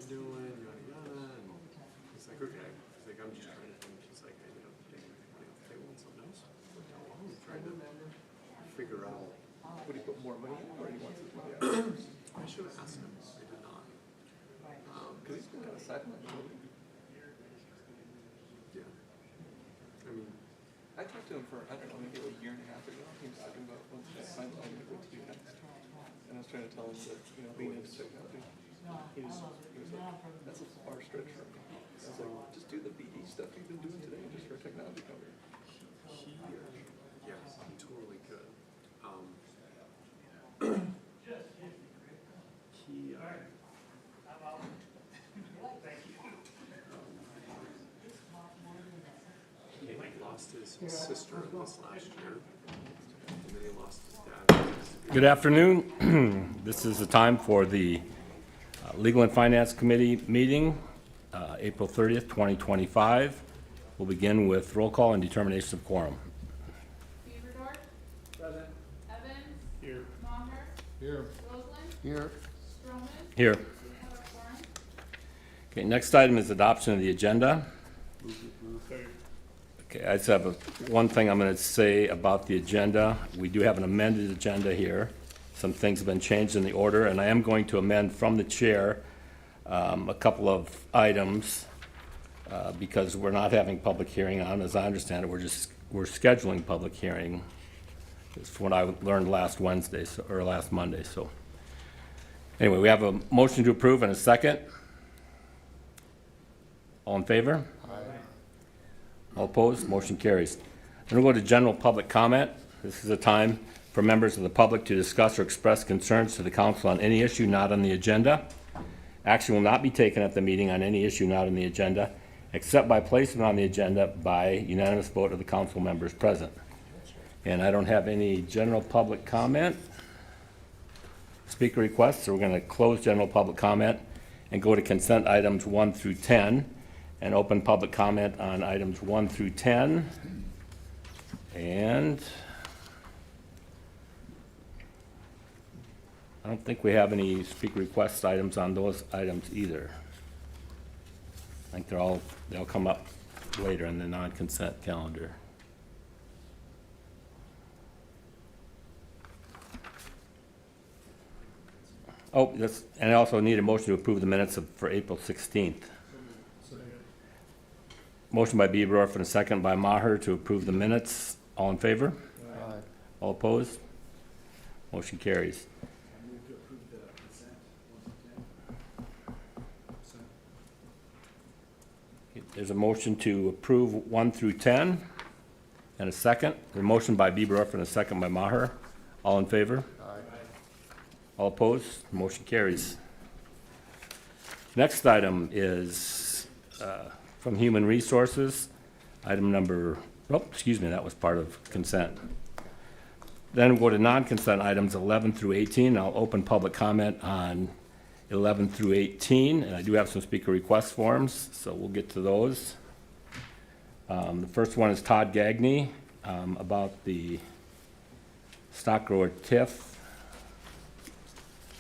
was doing, yada yada. And he's like, okay. He's like, I'm just trying to think. He's like, I ended up getting they want something else. Like, how long? I'm trying to figure out. Would he put more money in, or he wants his money out? I should have asked him. I did not. Because he's been kind of silent. Yeah. I mean, I talked to him for, I don't know, maybe a year and a half ago. He was talking about what to do next. And I was trying to tell him that, lean into technology. He was like, that's a far stretch for me. I was like, just do the BD stuff you've been doing today just for a technology company. yes, he totally could. He lost his sister this last year, and then he lost his dad. Good afternoon. This is the time for the Legal and Finance Committee meeting, April 30th, 2025. We'll begin with roll call and determination of quorum. Beaverdorf. Present. Evans. Here. Maher. Here. Roseland. Here. Stroman. Here. We have a quorum. Okay, next item is adoption of the agenda. Okay, I just have one thing I'm going to say about the agenda. We do have an amended agenda here. Some things have been changed in the order, and I am going to amend from the chair a couple of items because we're not having public hearing on, as I understand it. We're scheduling public hearing. It's what I learned last Wednesday or last Monday. So anyway, we have a motion to approve and a second. All in favor? All opposed? Motion carries. Then we'll go to general public comment. This is a time for members of the public to discuss or express concerns to the council on any issue not on the agenda. Action will not be taken at the meeting on any issue not on the agenda, except by placing it on the agenda by unanimous vote of the council members present. And I don't have any general public comment, speaker requests, so we're going to close general public comment and go to consent items 1 through 10. And open public comment on items 1 through 10. And I don't think we have any speaker request items on those items either. I think they'll come up later in the non-consent calendar. Oh, and I also need a motion to approve the minutes for April 16th. Motion by Beaverdorf and a second by Maher to approve the minutes. All in favor? Aye. All opposed? Motion carries. There's a motion to approve 1 through 10 and a second. A motion by Beaverdorf and a second by Maher. All in favor? Aye. All opposed? Motion carries. Next item is from Human Resources, item number, that was part of consent. Then we'll go to non-consent items 11 through 18. I'll open public comment on 11 through 18, and I do have some speaker request forms, so we'll get to those. The first one is Todd Gagney about the stock grower TIF.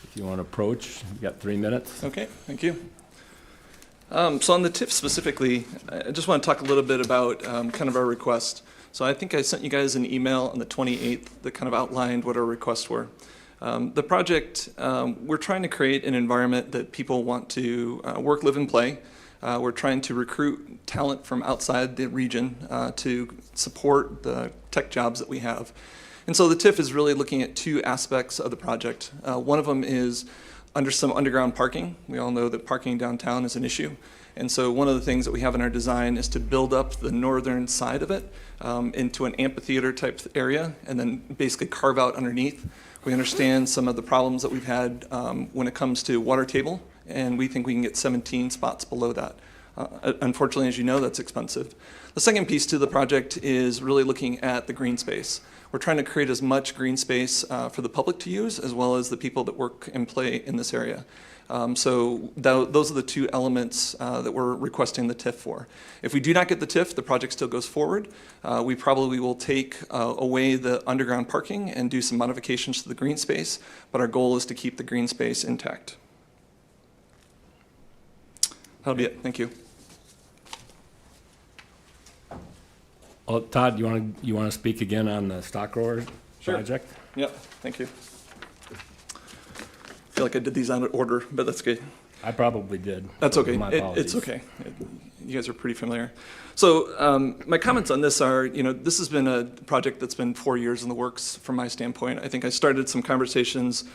If you want to approach, you've got 3 minutes. Okay, thank you. So on the TIF specifically, I just want to talk a little bit about kind of our request. So I think I sent you guys an email on the 28th that kind of outlined what our requests were. The project, we're trying to create an environment that people want to work, live, and play. We're trying to recruit talent from outside the region to support the tech jobs that we have. And so the TIF is really looking at 2 aspects of the project. One of them is under some underground parking. We all know that parking downtown is an issue. And so one of the things that we have in our design is to build up the northern side of it into an amphitheater type area and then basically carve out underneath. We understand some of the problems that we've had when it comes to water table, and we think we can get 17 spots below that. Unfortunately, as you know, that's expensive. The second piece to the project is really looking at the green space. We're trying to create as much green space for the public to use as well as the people that work and play in this area. So those are the 2 elements that we're requesting the TIF for. If we do not get the TIF, the project still goes forward. We probably will take away the underground parking and do some modifications to the green space, but our goal is to keep the green space intact. That'll be it. Thank you. Oh, Todd, you want to speak again on the stock grower Sure. project? Yep, thank you. I feel like I did these out of order, but that's good. I probably did. That's okay. My It's apologies. okay. You guys are pretty familiar. So my comments on this are, this has been a project that's been 4 years in the works from my standpoint. I think I started some conversations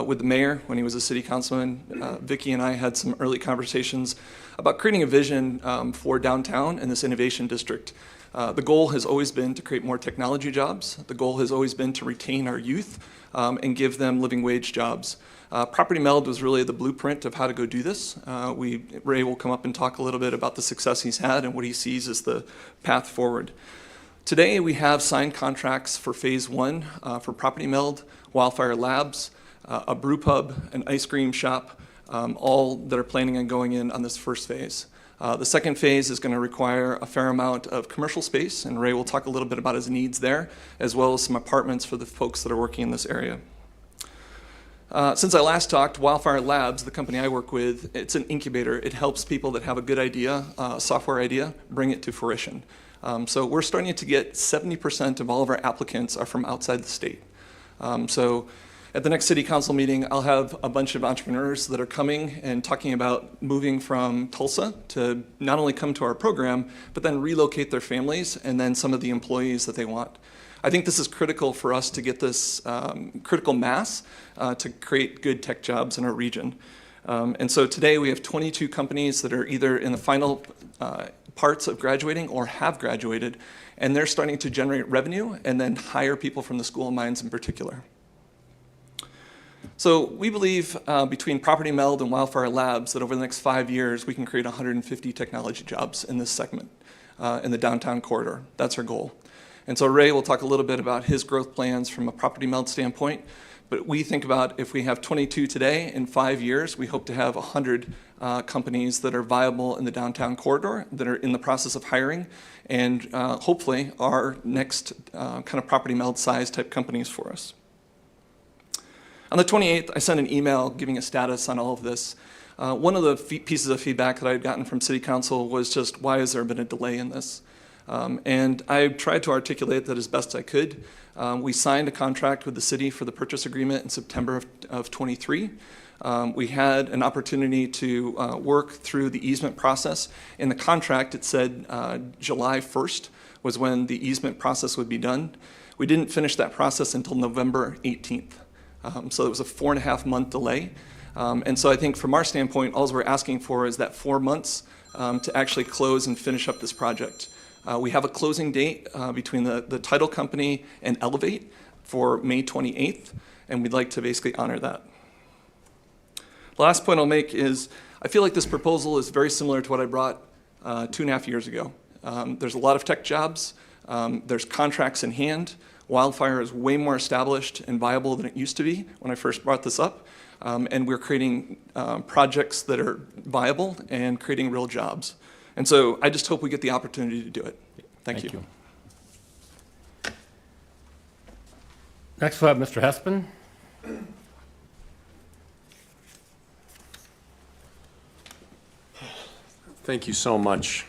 with the mayor when he was a city councilman. Vicki and I had some early conversations about creating a vision for downtown and this innovation district. The goal has always been to create more technology jobs. The goal has always been to retain our youth and give them living wage jobs. Property Meld was really the blueprint of how to go do this. Ray will come up and talk a little bit about the success he's had and what he sees as the path forward. Today we have signed contracts for phase 1 for Property Meld, Wildfire Labs, a brew pub, an ice cream shop, all that are planning on going in on this first phase. The second phase is going to require a fair amount of commercial space, and Ray will talk a little bit about his needs there, as well as some apartments for the folks that are working in this area. Since I last talked, Wildfire Labs, the company I work with, it's an incubator. It helps people that have a good idea, a software idea, bring it to fruition. So we're starting to get 70% of all of our applicants are from outside the state. So at the next city council meeting, I'll have a bunch of entrepreneurs that are coming and talking about moving from Tulsa to not only come to our program, but then relocate their families and then some of the employees that they want. I think this is critical for us to get this critical mass to create good tech jobs in our region. And so today we have 22 companies that are either in the final parts of graduating or have graduated, and they're starting to generate revenue and then hire people from the School of Mines in particular. So we believe between Property Meld and Wildfire Labs that over the next 5 years we can create 150 technology jobs in this segment in the downtown corridor. That's our goal. And so Ray will talk a little bit about his growth plans from a Property Meld standpoint. But we think about if we have 22 today, in 5 years, we hope to have 100 companies that are viable in the downtown corridor that are in the process of hiring and hopefully are next kind of Property Meld size type companies for us. On the 28th, I sent an email giving a status on all of this. One of the pieces of feedback that I had gotten from City Council was just, why has there been a delay in this? And I tried to articulate that as best I could. We signed a contract with the city for the purchase agreement in September of 23. We had an opportunity to work through the easement process. In the contract, it said July 1st was when the easement process would be done. We didn't finish that process until November 18th. So it was a 4.5-month delay. And so I think from our standpoint, all we're asking for is that 4 months to actually close and finish up this project. We have a closing date between the title company and Elevate for May 28th, and we'd like to basically honor that. The last point I'll make is I feel like this proposal is very similar to what I brought 2.5 years ago. There's a lot of tech jobs. There's contracts in hand. Wildfire is way more established and viable than it used to be when I first brought this up. And we're creating projects that are viable and creating real jobs. And so I just hope we get the opportunity to do it. Thank you. Next we'll have Mr. Hespen. Thank you so much.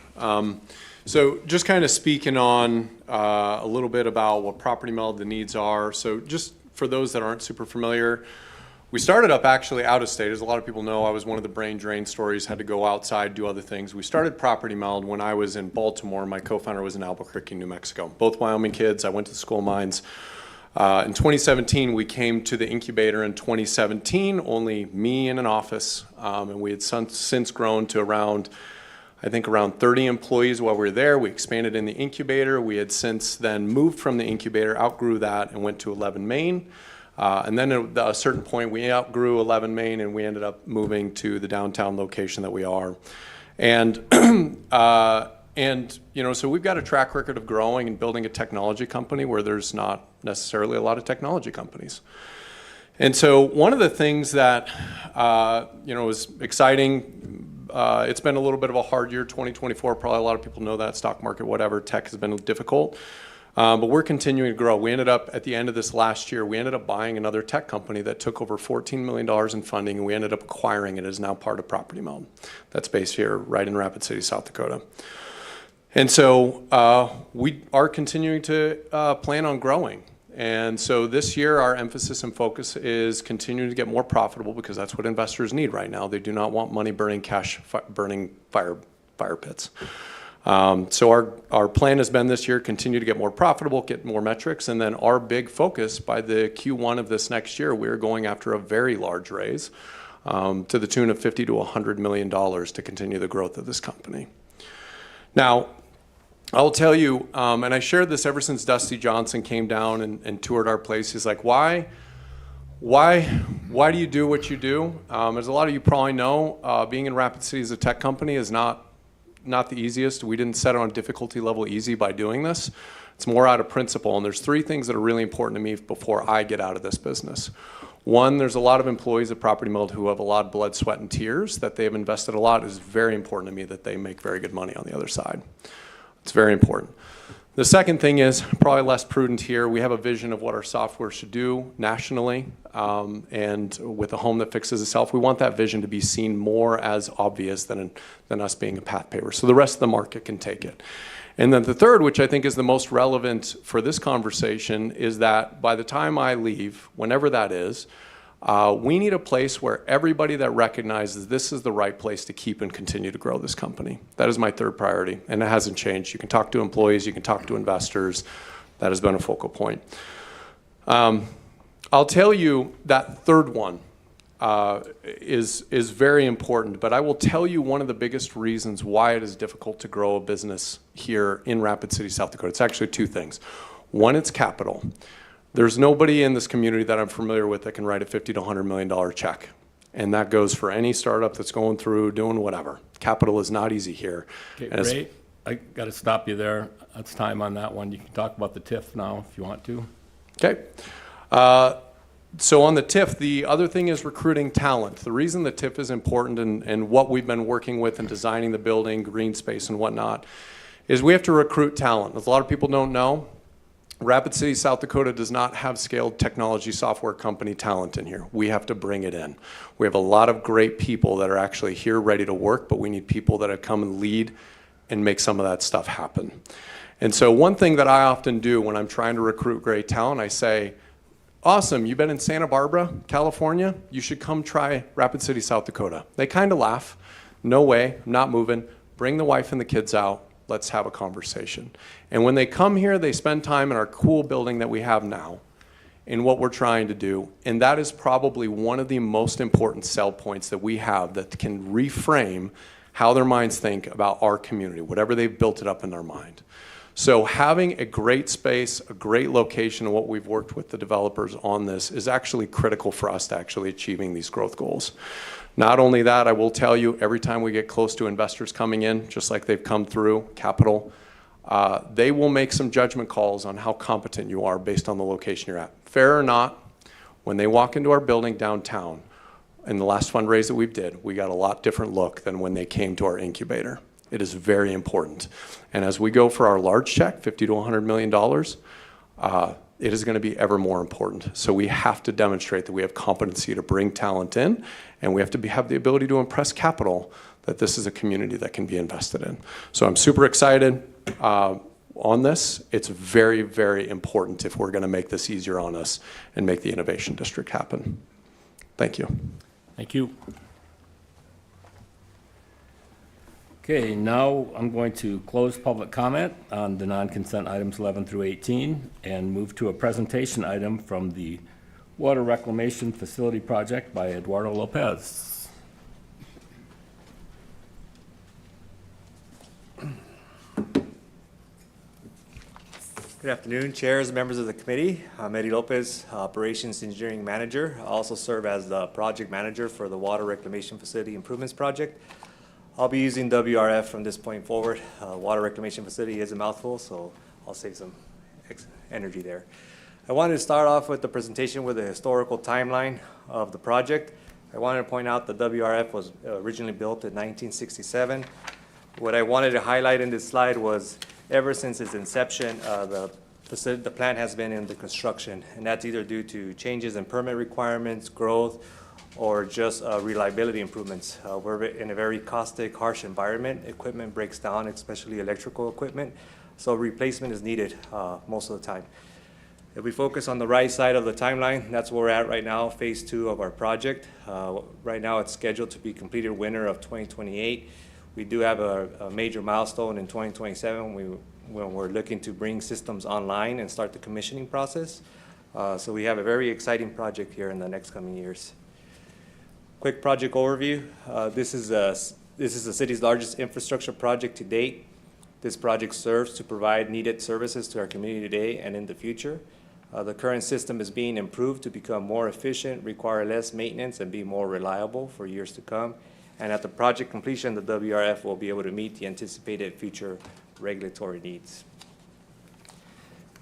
So just kind of speaking on a little bit about what Property Meld, the needs are. So just for those that aren't super familiar, we started up actually out of state. As a lot of people know, I was one of the brain drain stories, had to go outside, do other things. We started Property Meld when I was in Baltimore. My co-founder was in Albuquerque, New Mexico. Both Wyoming kids. I went to the School of Mines. In 2017, we came to the incubator in 2017, only me in an office. And we had since grown to around 30 employees while we were there. We expanded in the incubator. We had since then moved from the incubator, outgrew that, and went to 11 Main. And then at a certain point, we outgrew 11 Main, and we ended up moving to the downtown location that we are. And, so we've got a track record of growing and building a technology company where there's not necessarily a lot of technology companies. And so one of the things that, was exciting, it's been a little bit of a hard year, 2024. Probably a lot of people know that, stock market, whatever, tech has been difficult. But we're continuing to grow. We ended up, at the end of this last year, we ended up buying another tech company that took over $14 million in funding, and we ended up acquiring it. It is now part of Property Meld. That's based here right in Rapid City, South Dakota. And so we are continuing to plan on growing. And so this year, our emphasis and focus is continuing to get more profitable, because that's what investors need right now. They do not want money burning cash, burning fire pits. So our plan has been this year, continue to get more profitable, get more metrics, and then our big focus by the Q1 of this next year, we're going after a very large raise to the tune of $50 to $100 million to continue the growth of this company. Now, I'll tell you, and I shared this ever since Dusty Johnson came down and toured our place. He's like, why do you do what you do? As a lot of you probably know, being in Rapid City as a tech company is not the easiest. We didn't set it on difficulty level easy by doing this. It's more out of principle. And there's three things that are really important to me before I get out of this business. One, there's a lot of employees at Property Meld who have a lot of blood, sweat, and tears that they have invested a lot. It's very important to me that they make very good money on the other side. It's very important. The second thing is, probably less prudent here, we have a vision of what our software should do nationally, and with a home that fixes itself, we want that vision to be seen more as obvious than us being a path paver, so the rest of the market can take it. And then the third, which I think is the most relevant for this conversation, is that by the time I leave, whenever that is, we need a place where everybody that recognizes this is the right place to keep and continue to grow this company. That is my third priority, and it hasn't changed. You can talk to employees, you can talk to investors. That has been a focal point. I'll tell you that third one is very important, but I will tell you one of the biggest reasons why it is difficult to grow a business here in Rapid City, South Dakota. It's actually two things. One, it's capital. There's nobody in this community that I'm familiar with that can write a $50 to $100 million check. And that goes for any startup that's going through doing whatever. Capital is not easy here. Okay, And Ray, I got to stop you there. That's time on that one. You can talk about the TIF now if you want to. Okay. So on the TIF, the other thing is recruiting talent. The reason the TIF is important and what we've been working with in designing the building, green space and whatnot, is we have to recruit talent. As a lot of people don't know, Rapid City, South Dakota does not have scaled technology software company talent in here. We have to bring it in. We have a lot of great people that are actually here ready to work, but we need people that have come and lead and make some of that stuff happen. And so one thing that I often do when I'm trying to recruit great talent, I say, awesome, you've been in Santa Barbara, California, you should come try Rapid City, South Dakota. They kind of laugh. No way, I'm not moving. Bring the wife and the kids out. Let's have a conversation. And when they come here, they spend time in our cool building that we have now in what we're trying to do. And that is probably one of the most important sell points that we have that can reframe how their minds think about our community, whatever they've built it up in their mind. So having a great space, a great location, and what we've worked with the developers on this is actually critical for us to actually achieving these growth goals. Not only that, I will tell you, every time we get close to investors coming in, just like they've come through, capital, they will make some judgment calls on how competent you are based on the location you're at. Fair or not, when they walk into our building downtown, in the last fundraise that we did, we got a lot different look than when they came to our incubator. It is very important. And as we go for our large check, $50 to $100 million, it is going to be ever more important. So we have to demonstrate that we have competency to bring talent in, and we have to have the ability to impress capital that this is a community that can be invested in. So I'm super excited on this. It's very, very important if we're going to make this easier on us and make the Innovation District happen. Thank you. Thank you. Okay, now I'm going to close public comment on the non-consent items 11 through 18 and move to a presentation item from the Water Reclamation Facility Project by Eduardo Lopez. Good afternoon, chairs and members of the committee. I'm Eddie Lopez, Operations Engineering Manager. I also serve as the project manager for the Water Reclamation Facility Improvements Project. I'll be using WRF from this point forward. Water Reclamation Facility is a mouthful, so I'll save some energy there. I wanted to start off with the presentation with a historical timeline of the project. I wanted to point out that WRF was originally built in 1967. What I wanted to highlight in this slide was ever since its inception, the the plant has been in the construction, and that's either due to changes in permit requirements, growth, or just reliability improvements. We're in a very caustic, harsh environment. Equipment breaks down, especially electrical equipment, so replacement is needed most of the time. If we focus on the right side of the timeline, that's where we're at right now, phase 2 of our project. Right now, it's scheduled to be completed winter of 2028. We do have a major milestone in 2027 when we're looking to bring systems online and start the commissioning process. So we have a very exciting project here in the next coming years. Quick project overview. This is the city's largest infrastructure project to date. This project serves to provide needed services to our community today and in the future. The current system is being improved to become more efficient, require less maintenance, and be more reliable for years to come. And at the project completion, the WRF will be able to meet the anticipated future regulatory needs.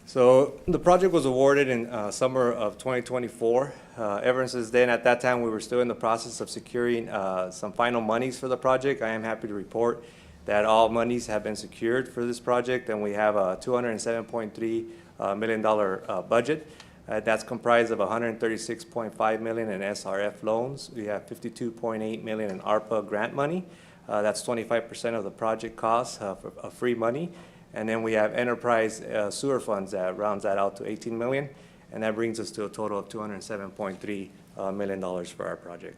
So the project was awarded in summer of 2024. Ever since then, at that time, we were still in the process of securing some final monies for the project. I am happy to report that all monies have been secured for this project, and we have a $207.3 million budget. That's comprised of $136.5 million in SRF loans. We have $52.8 million in ARPA grant money. That's 25% of the project cost of free money. And then we have enterprise sewer funds that rounds that out to $18 million, and that brings us to a total of $207.3 million for our project.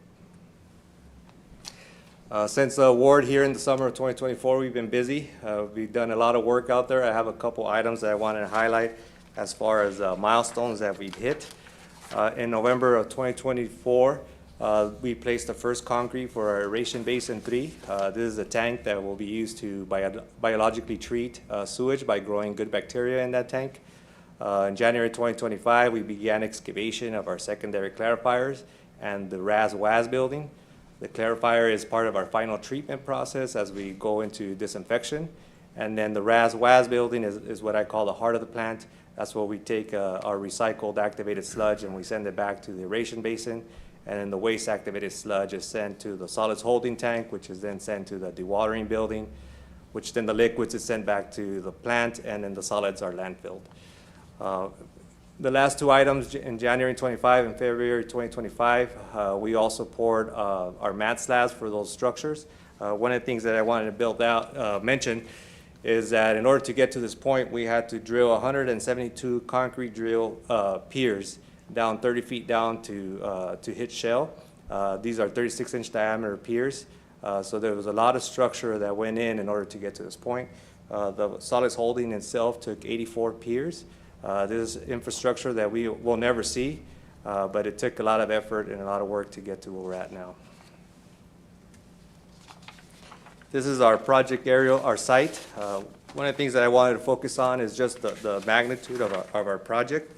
Since the award here in the summer of 2024, we've been busy. We've done a lot of work out there. I have a couple items that I wanted to highlight as far as milestones that we've hit. In November of 2024, we placed the first concrete for our aeration basin 3. This is a tank that will be used to biologically treat sewage by growing good bacteria in that tank. In January 2025, we began excavation of our secondary clarifiers and the RAS-WAS building. The clarifier is part of our final treatment process as we go into disinfection. And then the RAS-WAS building is what I call the heart of the plant. That's where we take our recycled activated sludge and we send it back to the aeration basin. And then the waste activated sludge is sent to the solids holding tank, which is then sent to the dewatering building, which then the liquids is sent back to the plant, and then the solids are landfilled. The last two items in January 25 and February 2025, we also poured our mat slabs for those structures. One of the things that I wanted to mention is that in order to get to this point, we had to drill 172 concrete drill piers down 30 feet down to hit shell. These are 36-inch diameter piers. So there was a lot of structure that went in order to get to this point. The solids holding itself took 84 piers. This is infrastructure that we will never see, but it took a lot of effort and a lot of work to get to where we're at now. This is our project aerial, our site. One of the things that I wanted to focus on is just the magnitude of our project.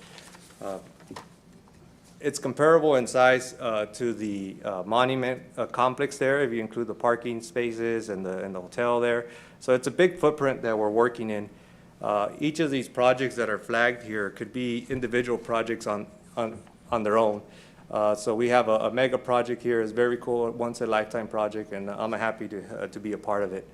It's comparable in size to the monument complex there, if you include the parking spaces and the hotel there. So it's a big footprint that we're working in. Each of these projects that are flagged here could be individual projects on their own. So we have a mega project here. It's very cool, once a lifetime project, and I'm happy to be a part of it.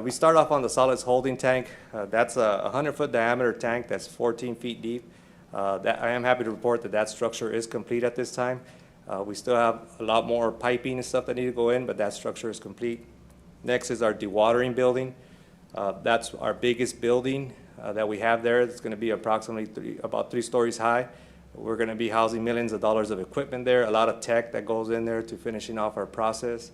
We start off on the solids holding tank. That's a 100-foot diameter tank that's 14 feet deep. I am happy to report that structure is complete at this time. We still have a lot more piping and stuff that need to go in, but that structure is complete. Next is our dewatering building. That's our biggest building that we have there. It's going to be approximately about 3 stories high. We're going to be housing millions of dollars of equipment there, a lot of tech that goes in there to finishing off our process.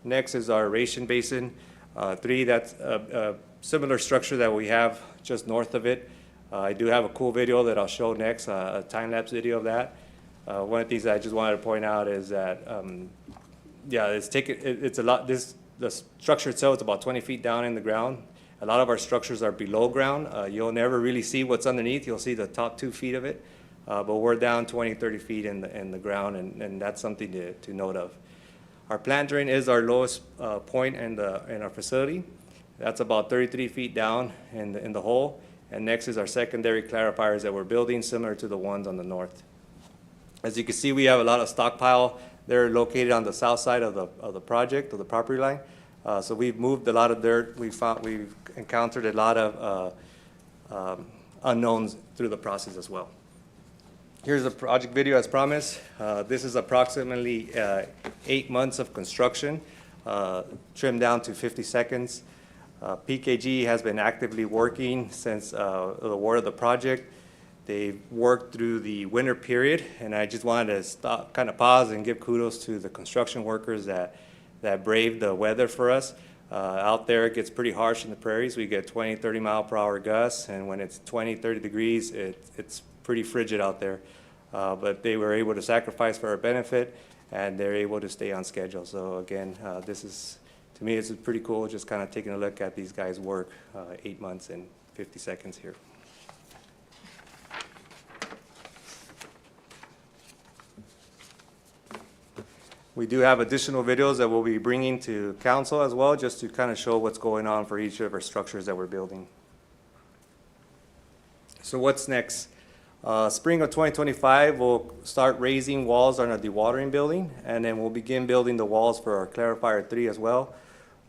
Next is our aeration basin 3. That's a similar structure that we have just north of it. I do have a cool video that I'll show next, a time-lapse video of that. One of the things I just wanted to point out is that, it's a lot. The structure itself is about 20 feet down in the ground. A lot of our structures are below ground. You'll never really see what's underneath. You'll see the top 2 feet of it. But we're down 20, 30 feet in the ground, and that's something to note of. Our plant drain is our lowest point in our facility. That's about 33 feet down in the hole. And next is our secondary clarifiers that we're building, similar to the ones on the north. As you can see, we have a lot of stockpile. They're located on the south side of the project, of the property line. So we've moved a lot of dirt. We've encountered a lot of unknowns through the process as well. Here's the project video as promised. This is approximately 8 months of construction, trimmed down to 50 seconds. PKG has been actively working since the award of the project. They've worked through the winter period, and I just wanted to stop, kind of pause and give kudos to the construction workers that braved the weather for us. Out there, it gets pretty harsh in the prairies. We get 20, 30 mile per hour gusts, and when it's 20, 30 degrees, it's pretty frigid out there. But they were able to sacrifice for our benefit, and they're able to stay on schedule. So again, this is, to me, it's pretty cool just kind of taking a look at these guys' work, 8 months and 50 seconds here. We do have additional videos that we'll be bringing to council as well, just to kind of show what's going on for each of our structures that we're building. So what's next? Spring of 2025, we'll start raising walls on our dewatering building, and then we'll begin building the walls for our Clarifier 3 as well.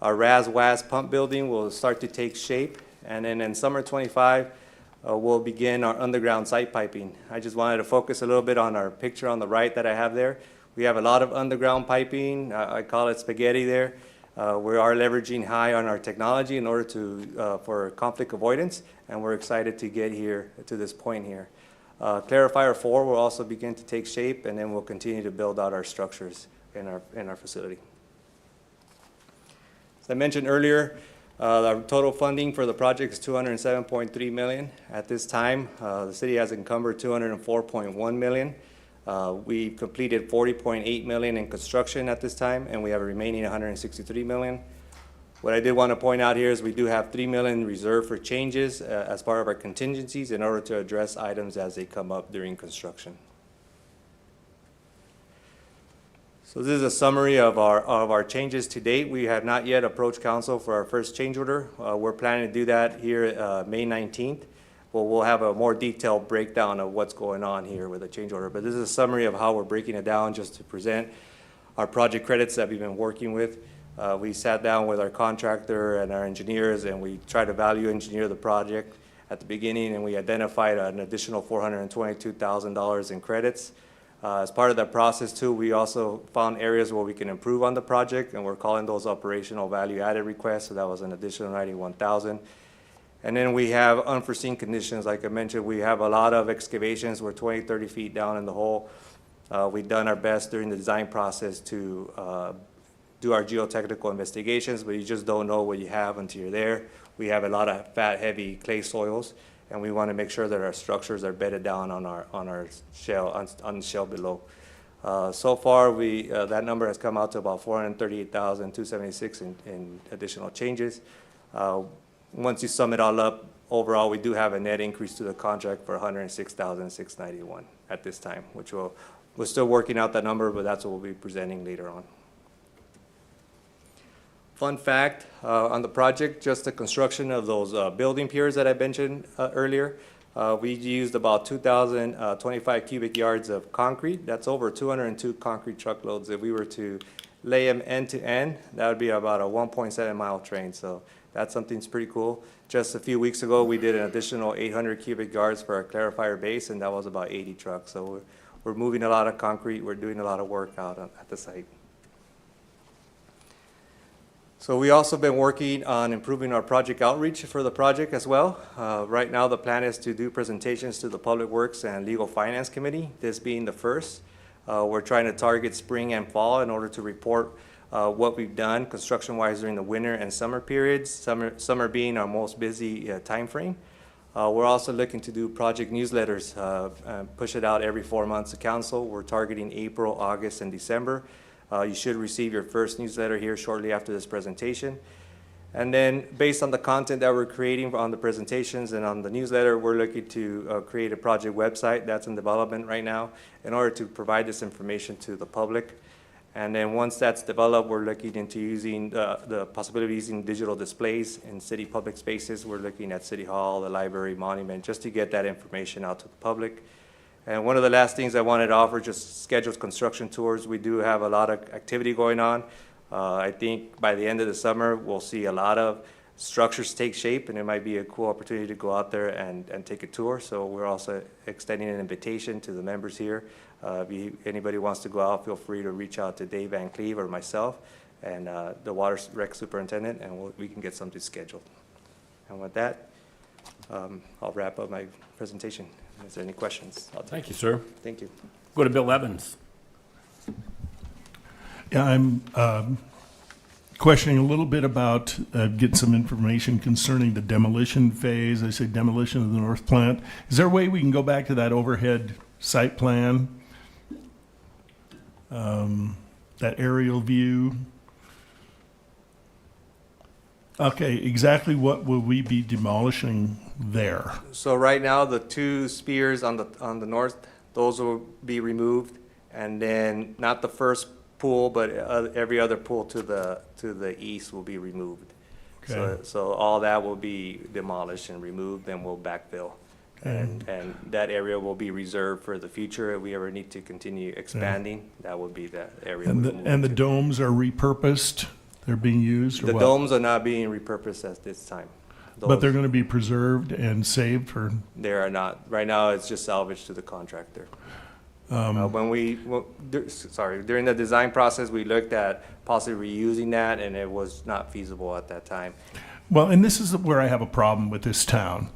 Our RAS-WAS pump building will start to take shape, and then in summer 25, we'll begin our underground site piping. I just wanted to focus a little bit on our picture on the right that I have there. We have a lot of underground piping. I call it spaghetti there. We are leveraging high on our technology in order to for conflict avoidance, and we're excited to get here to this point here. Clarifier 4 will also begin to take shape, and then we'll continue to build out our structures in our facility. As I mentioned earlier, our total funding for the project is $207.3 million. At this time, the city has encumbered $204.1 million. We've completed $40.8 million in construction at this time, and we have a remaining $163 million. What I did want to point out here is we do have $3 million reserved for changes as part of our contingencies in order to address items as they come up during construction. So this is a summary of our changes to date. We have not yet approached council for our first change order. We're planning to do that here May 19th. Well, we'll have a more detailed breakdown of what's going on here with the change order. But this is a summary of how we're breaking it down just to present our project credits that we've been working with. We sat down with our contractor and our engineers, and we tried to value engineer the project at the beginning, and we identified an additional $422,000 in credits. As part of that process too, we also found areas where we can improve on the project, and we're calling those operational value-added requests, so that was an additional $91,000. And then we have unforeseen conditions. Like I mentioned, we have a lot of excavations. We're 20, 30 feet down in the hole. We've done our best during the design process to do our geotechnical investigations, but you just don't know what you have until you're there. We have a lot of fat, heavy clay soils, and we want to make sure that our structures are bedded down on our shell, on the shell below. So far, that number has come out to about $438,276 in additional changes. Once you sum it all up, overall, we do have a net increase to the contract for $106,691 at this time, which we're still working out that number, but that's what we'll be presenting later on. Fun fact on the project, just the construction of those building piers that I mentioned earlier, we used about 2,025 cubic yards of concrete. That's over 202 concrete truckloads. If we were to lay them end to end, that would be about a 1.7 mile train. So that's something that's pretty cool. Just a few weeks ago, we did an additional 800 cubic yards for our Clarifier base, and that was about 80 trucks. So we're moving a lot of concrete. We're doing a lot of work out at the site. So we also been working on improving our project outreach for the project as well. Right now, the plan is to do presentations to the Public Works and Legal Finance Committee, this being the first. We're trying to target spring and fall in order to report what we've done construction-wise during the winter and summer periods, summer being our most busy time frame. We're also looking to do project newsletters, push it out every 4 months to council. We're targeting April, August, and December. You should receive your first newsletter here shortly after this presentation. And then based on the content that we're creating on the presentations and on the newsletter, we're looking to create a project website that's in development right now in order to provide this information to the public. And then once that's developed, we're looking into using the possibility of using digital displays in city public spaces. We're looking at City Hall, the library, monument, just to get that information out to the public. And one of the last things I wanted to offer, just scheduled construction tours. We do have a lot of activity going on. I think by the end of the summer, we'll see a lot of structures take shape, and it might be a cool opportunity to go out there and take a tour. So we're also extending an invitation to the members here. Anybody wants to go out, feel free to reach out to Dave Van Cleve or myself and the water rec superintendent, and we can get something scheduled. And with that, I'll wrap up my presentation. Is there any questions? Thank you, sir. Thank you. Go to Bill Evans. Yeah, I'm questioning a little bit about, getting some information concerning the demolition phase. I say demolition of the north plant. Is there a way we can go back to that overhead site plan? That aerial view? Okay, exactly what will we be demolishing there? So right now, the two spears on the north, those will be removed, and then not the first pool, but every other pool to the east will be removed. Okay. So all that will be demolished and removed, then we'll backfill. And that area will be reserved for the future. If we ever need to continue expanding, that would be the area. And we the, move and the to. domes are repurposed? They're being used or The what? domes are not being repurposed at this time. But they're Those- gonna be preserved and saved for, They are not. Right now, it's just salvage to the contractor. During the design process, we looked at possibly reusing that, and it was not feasible at that time. well, and this is where I have a problem with this town.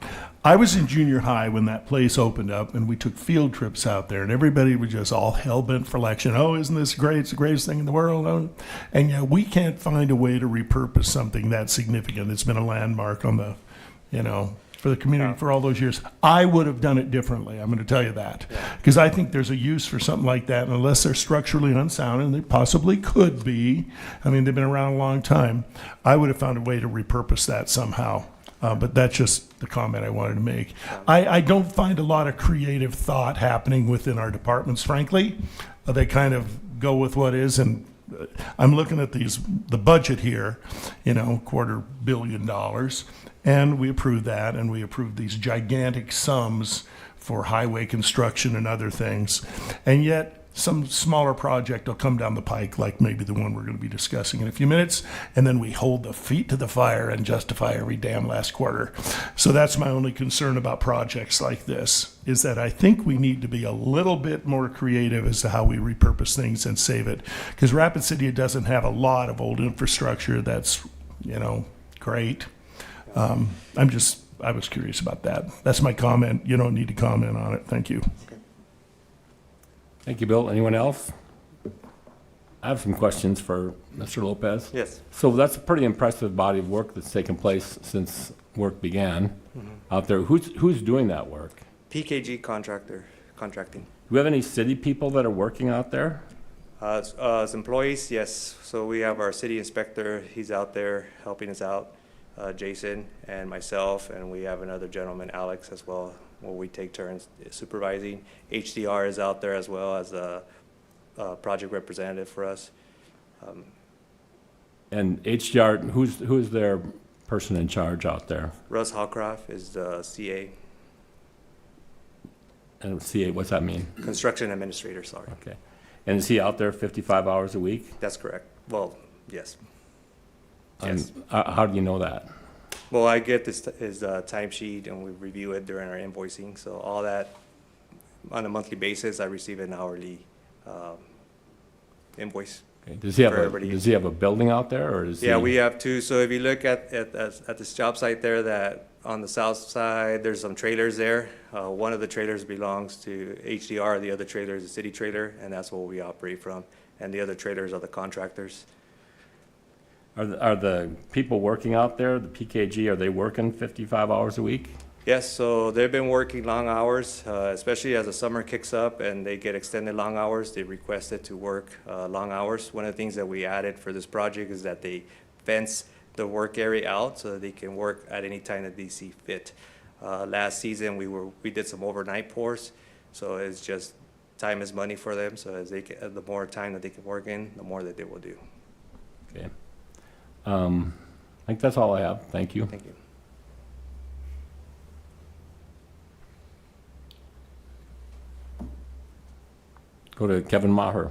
I was in junior high when that place opened up, and we took field trips out there, and everybody was just all hell-bent for election. Oh, isn't this great? It's the greatest thing in the world. Oh. And yet we can't find a way to repurpose something that significant. It's been a landmark on the, for the community for all those years. I would have done it differently, I'm going to tell you that. Because I think there's a use for something like that, and unless they're structurally unsound, and they possibly could be, I mean, they've been around a long time, I would have found a way to repurpose that somehow. But that's just the comment I wanted to make. I don't find a lot of creative thought happening within our departments, frankly. They kind of go with what is, and I'm looking at the budget here, $250 million. And we approved that, and we approved these gigantic sums for highway construction and other things. And yet, some smaller project will come down the pike, like maybe the one we're going to be discussing in a few minutes, and then we hold the feet to the fire and justify every damn last quarter. So that's my only concern about projects like this, is that I think we need to be a little bit more creative as to how we repurpose things and save it. Because Rapid City doesn't have a lot of old infrastructure that's, great. I was curious about that. That's my comment. You don't need to comment on it. Thank you. Thank you, Bill. Anyone else? I have some questions for Mr. Lopez. Yes. So that's a pretty impressive body of work that's taken place since work began out there. Who's doing that work? PKG contracting. Do we have any city people that are working out there? As employees, yes. So we have our city inspector, he's out there helping us out, Jason and myself, and we have another gentleman, Alex, as well, where we take turns supervising. HDR is out there as well as a project representative for us. And HDR, who's their person in charge out there? Russ Hawcroft is the CA, And CA, what's that mean? construction administrator, sorry. Okay. And is he out there 55 hours a week? That's correct. Well, yes. And Yes. how do you know that? Well, I get his timesheet and we review it during our invoicing, so all that, on a monthly basis, I receive an hourly invoice. Okay. Does he have For everybody. does he have a building out there, or is he? Yeah, we have two, so if you look at this job site there, that on the south side, there's some trailers there. One of the trailers belongs to HDR, the other trailer is a city trailer, and that's what we operate from. And the other trailers are the contractors. Are the people working out there, the PKG, are they working 55 hours a week? Yes, so they've been working long hours, especially as the summer kicks up and they get extended long hours. They requested to work long hours. One of the things that we added for this project is that they fence the work area out so that they can work at any time that they see fit. Last season, we did some overnight pours, so it's just time is money for them. So as the more time that they can work in, the more that they will do. Okay. I think that's all I have. Thank you. Thank you. Go to Kevin Maher.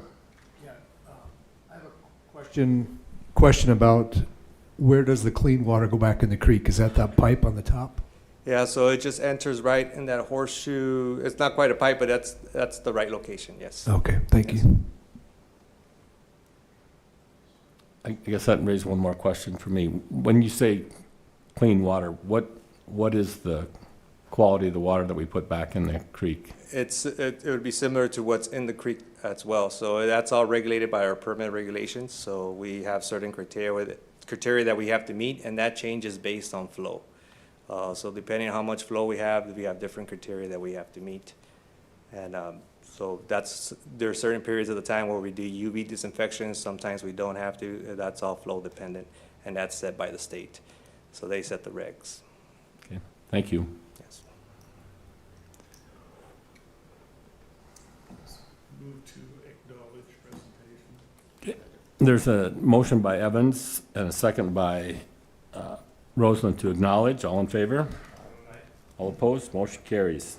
Question about where does the clean water go back in the creek? Is that pipe on the top? Yeah, so it just enters right in that horseshoe. It's not quite a pipe, but that's the right location, yes. Okay, thank you. I guess that raises one more question for me. When you say clean water, what is the quality of the water that we put back in the creek? It would be similar to what's in the creek as well. So that's all regulated by our permit regulations. So we have certain criteria that we have to meet, and that changes based on flow. So depending on how much flow we have different criteria that we have to meet. And so there are certain periods of the time where we do UV disinfections. Sometimes we don't have to. That's all flow dependent, and that's set by the state. So they set the regs. Okay, thank you. Yes. Move to acknowledge presentation. There's a motion by Evans and a second by Roseland to acknowledge. All in favor? All opposed? Motion carries.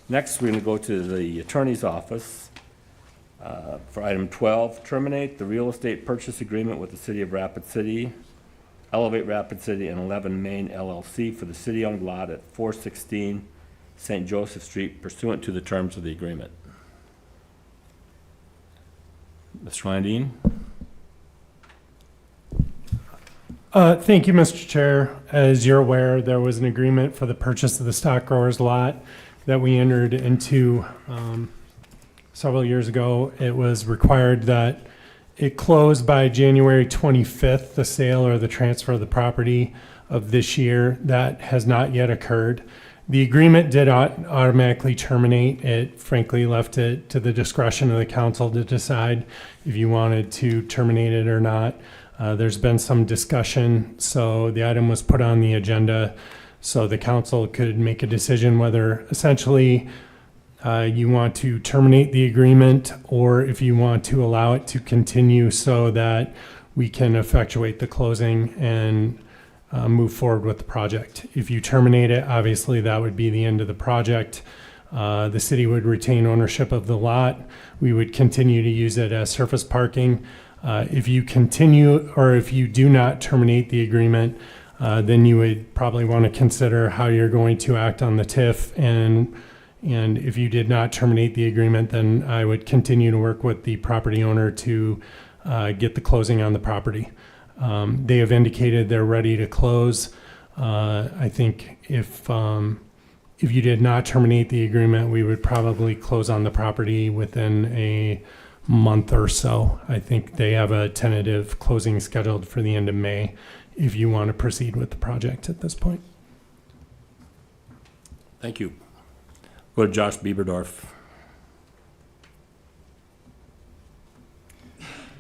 Next, we're going to go to the attorney's office for item 12, terminate the real estate purchase agreement with the City of Rapid City, Elevate Rapid City, and 11 Main LLC for the city-owned lot at 416 St. Joseph Street pursuant to the terms of the agreement. Ms. Randine? Thank you, Mr. Chair. As you're aware, there was an agreement for the purchase of the Stock Growers lot that we entered into several years ago. It was required that it close by January 25th, the sale or the transfer of the property of this year. That has not yet occurred. The agreement did automatically terminate. It frankly left it to the discretion of the council to decide if you wanted to terminate it or not. There's been some discussion, so the item was put on the agenda so the council could make a decision whether essentially you want to terminate the agreement or if you want to allow it to continue so that we can effectuate the closing and move forward with the project. If you terminate it, obviously that would be the end of the project. The city would retain ownership of the lot. We would continue to use it as surface parking. If you continue or if you do not terminate the agreement, then you would probably want to consider how you're going to act on the TIF. And if you did not terminate the agreement, then I would continue to work with the property owner to get the closing on the property. They have indicated they're ready to close. I think if you did not terminate the agreement, we would probably close on the property within a month or so. I think they have a tentative closing scheduled for the end of May if you want to proceed with the project at this point. Thank you. Go to Josh Bieberdorf.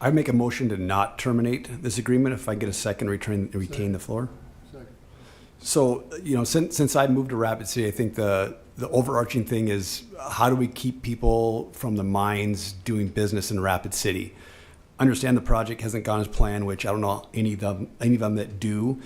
I make a motion to not terminate this agreement. If I get a second, retain the floor. So, since I moved to Rapid City, I think the overarching thing is how do we keep people from the mines doing business in Rapid City? Understand the project hasn't gone as planned, which I don't know any of them that do.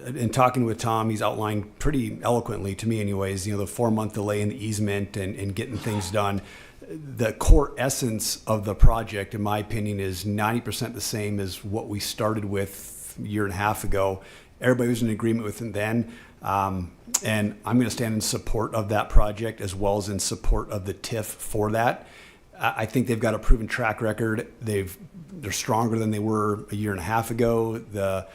In talking with Tom, he's outlined pretty eloquently to me anyways, the 4-month delay in the easement and getting things done. The core essence of the project, in my opinion, is 90% the same as what we started with a year and a half ago. Everybody was in agreement with it then. And I'm going to stand in support of that project as well as in support of the TIF for that. I think they've got a proven track record. They're stronger than they were a year and a half ago. The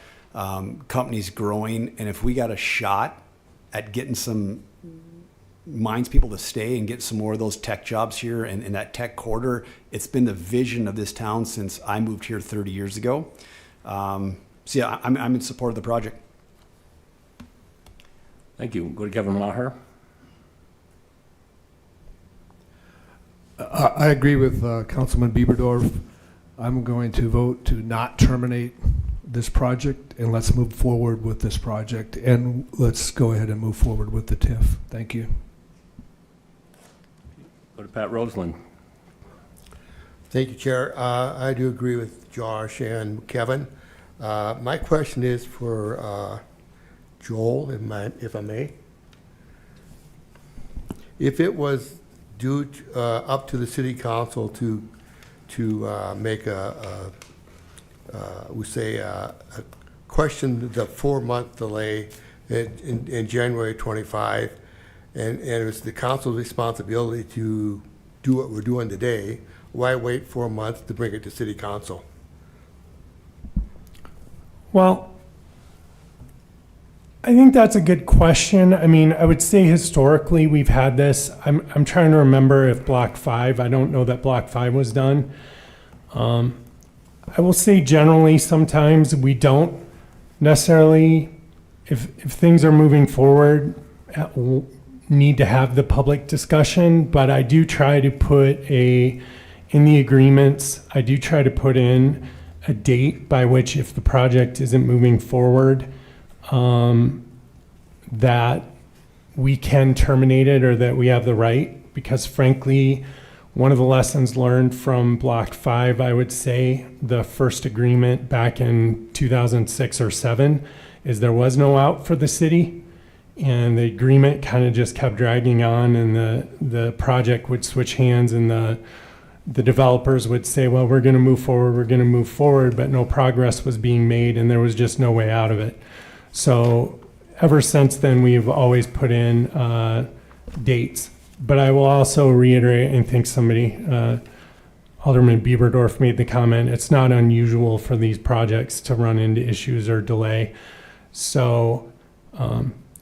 company's growing. And if we got a shot at getting some mines people to stay and get some more of those tech jobs here in that tech corridor, it's been the vision of this town since I moved here 30 years ago. So yeah, I'm in support of the project. Thank you. Go to Kevin Maher. I agree with Councilman Bieberdorf. I'm going to vote to not terminate this project, and let's move forward with this project, and let's go ahead and move forward with the TIF. Thank you. Go to Pat Roseland. Thank you, Chair. I do agree with Josh and Kevin. My question is for Joel, if I may. If it was due to, up to the city council to make a we say, question the 4-month delay in January 25, and it's the council's responsibility to do what we're doing today. Why wait 4 months to bring it to city council? Well, I think that's a good question. I mean, I would say historically we've had this. I'm trying to remember if Block 5, I don't know that Block 5 was done. I will say generally sometimes we don't necessarily, if things are moving forward, need to have the public discussion, but I do try to put in the agreements, I do try to put in a date by which if the project isn't moving forward, that we can terminate it or that we have the right, because frankly, one of the lessons learned from Block 5, I would say, the first agreement back in 2006 or 7, is there was no out for the city, and the agreement kind of just kept dragging on, and the project would switch hands, and the developers would say, well, we're going to move forward, but no progress was being made, and there was just no way out of it. So ever since then, we've always put in dates. But I will also reiterate, and think somebody, Alderman Bieberdorf made the comment, it's not unusual for these projects to run into issues or delay. So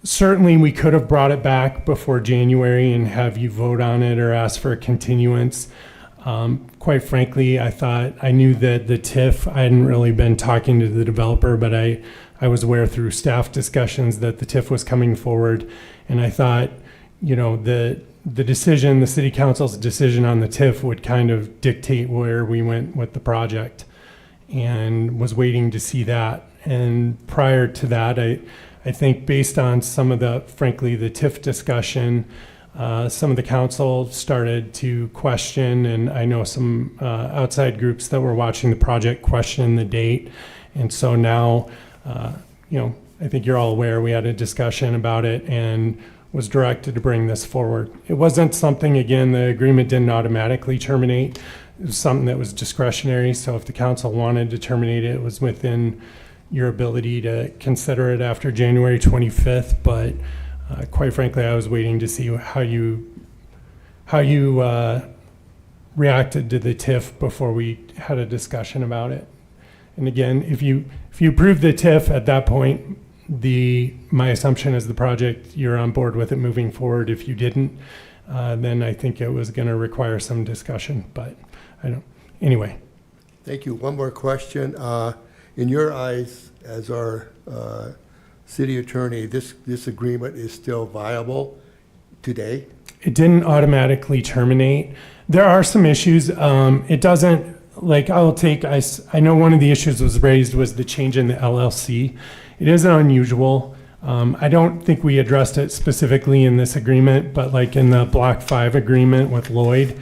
certainly we could have brought it back before January and have you vote on it or ask for a continuance. Quite frankly, I knew that the TIF, I hadn't really been talking to the developer, but I was aware through staff discussions that the TIF was coming forward. And I thought, you know, the decision, the city council's decision on the TIF would kind of dictate where we went with the project, and was waiting to see that. And prior to that, I think based on some of the TIF discussion, some of the council started to question, and I know some outside groups that were watching the project question the date. And so now, you know, I think you're all aware, we had a discussion about it and was directed to bring this forward. It wasn't something, again, the agreement didn't automatically terminate. It was something that was discretionary. So if the council wanted to terminate it, it was within your ability to consider it after January 25th. But quite frankly, I was waiting to see how you reacted to the TIF before we had a discussion about it. And again, if you approve the TIF at that point, my assumption is the project, you're on board with it moving forward. If you didn't, then I think it was going to require some discussion, but anyway. Thank you. One more question. In your eyes, as our city attorney, this agreement is still viable today? It didn't automatically terminate. There are some issues. It doesn't, I know one of the issues was raised was the change in the LLC. It isn't unusual. I don't think we addressed it specifically in this agreement, but like in the Block 5 agreement with Lloyd,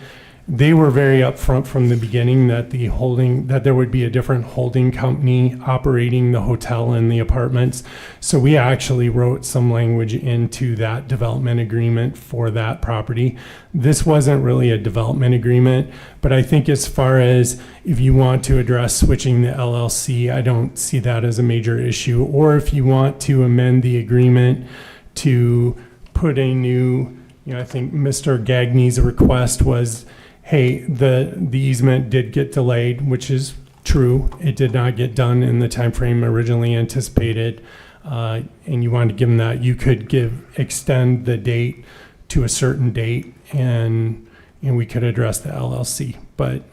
they were very upfront from the beginning that there would be a different holding company operating the hotel and the apartments. So we actually wrote some language into that development agreement for that property. This wasn't really a development agreement, but I think as far as if you want to address switching the LLC, I don't see that as a major issue. Or if you want to amend the agreement to put a new, I think Mr. Gagne's request was, hey, the easement did get delayed, which is true. It did not get done in the time frame originally anticipated, and you wanted to give them that. You could extend the date to a certain date, and we could address the LLC. But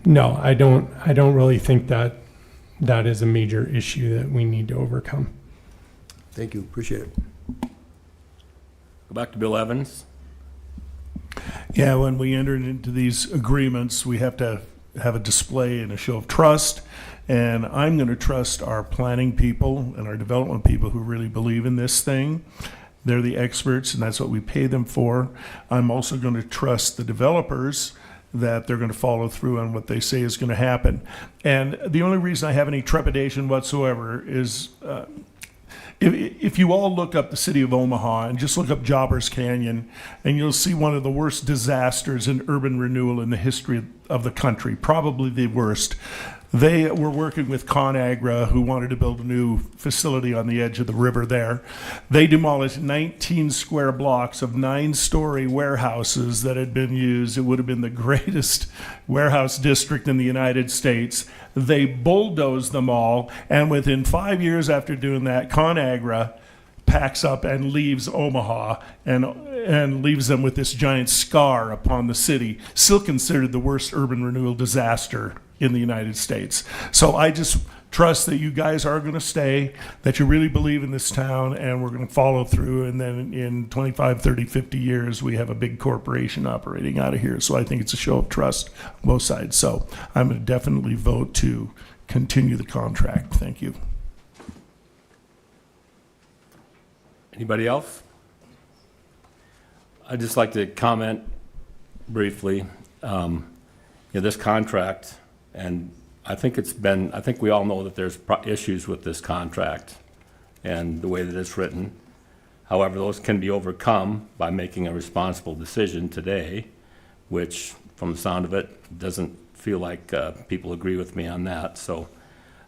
no, I don't really think that is a major issue that we need to overcome. Thank you. Appreciate it. Go back to Bill Evans. Yeah, when we entered into these agreements, we have to have a display and a show of trust. And I'm going to trust our planning people and our development people who really believe in this thing. They're the experts, and that's what we pay them for. I'm also going to trust the developers that they're going to follow through on what they say is going to happen. And the only reason I have any trepidation whatsoever is if you all look up the city of Omaha and just look up Jobbers Canyon, and you'll see one of the worst disasters in urban renewal in the history of the country, probably the worst. They were working with ConAgra, who wanted to build a new facility on the edge of the river there. They demolished 19 square blocks of 9-story warehouses that had been used. It would have been the greatest warehouse district in the United States. They bulldozed them all, and within 5 years after doing that, ConAgra packs up and leaves Omaha and leaves them with this giant scar upon the city, still considered the worst urban renewal disaster in the United States. So I just trust that you guys are going to stay, that you really believe in this town, and we're going to follow through. And then in 25, 30, 50 years, we have a big corporation operating out of here. So I think it's a show of trust on both sides. So I'm going to definitely vote to continue the contract. Thank you. Anybody else? I'd just like to comment briefly. This contract, and I think we all know that there's issues with this contract and the way that it's written. However, those can be overcome by making a responsible decision today, which, from the sound of it, doesn't feel like people agree with me on that. So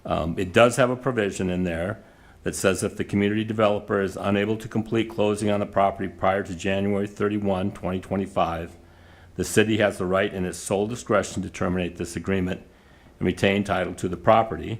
it does have a provision in there that says if the community developer is unable to complete closing on the property prior to January 31, 2025, the city has the right in its sole discretion to terminate this agreement and retain title to the property.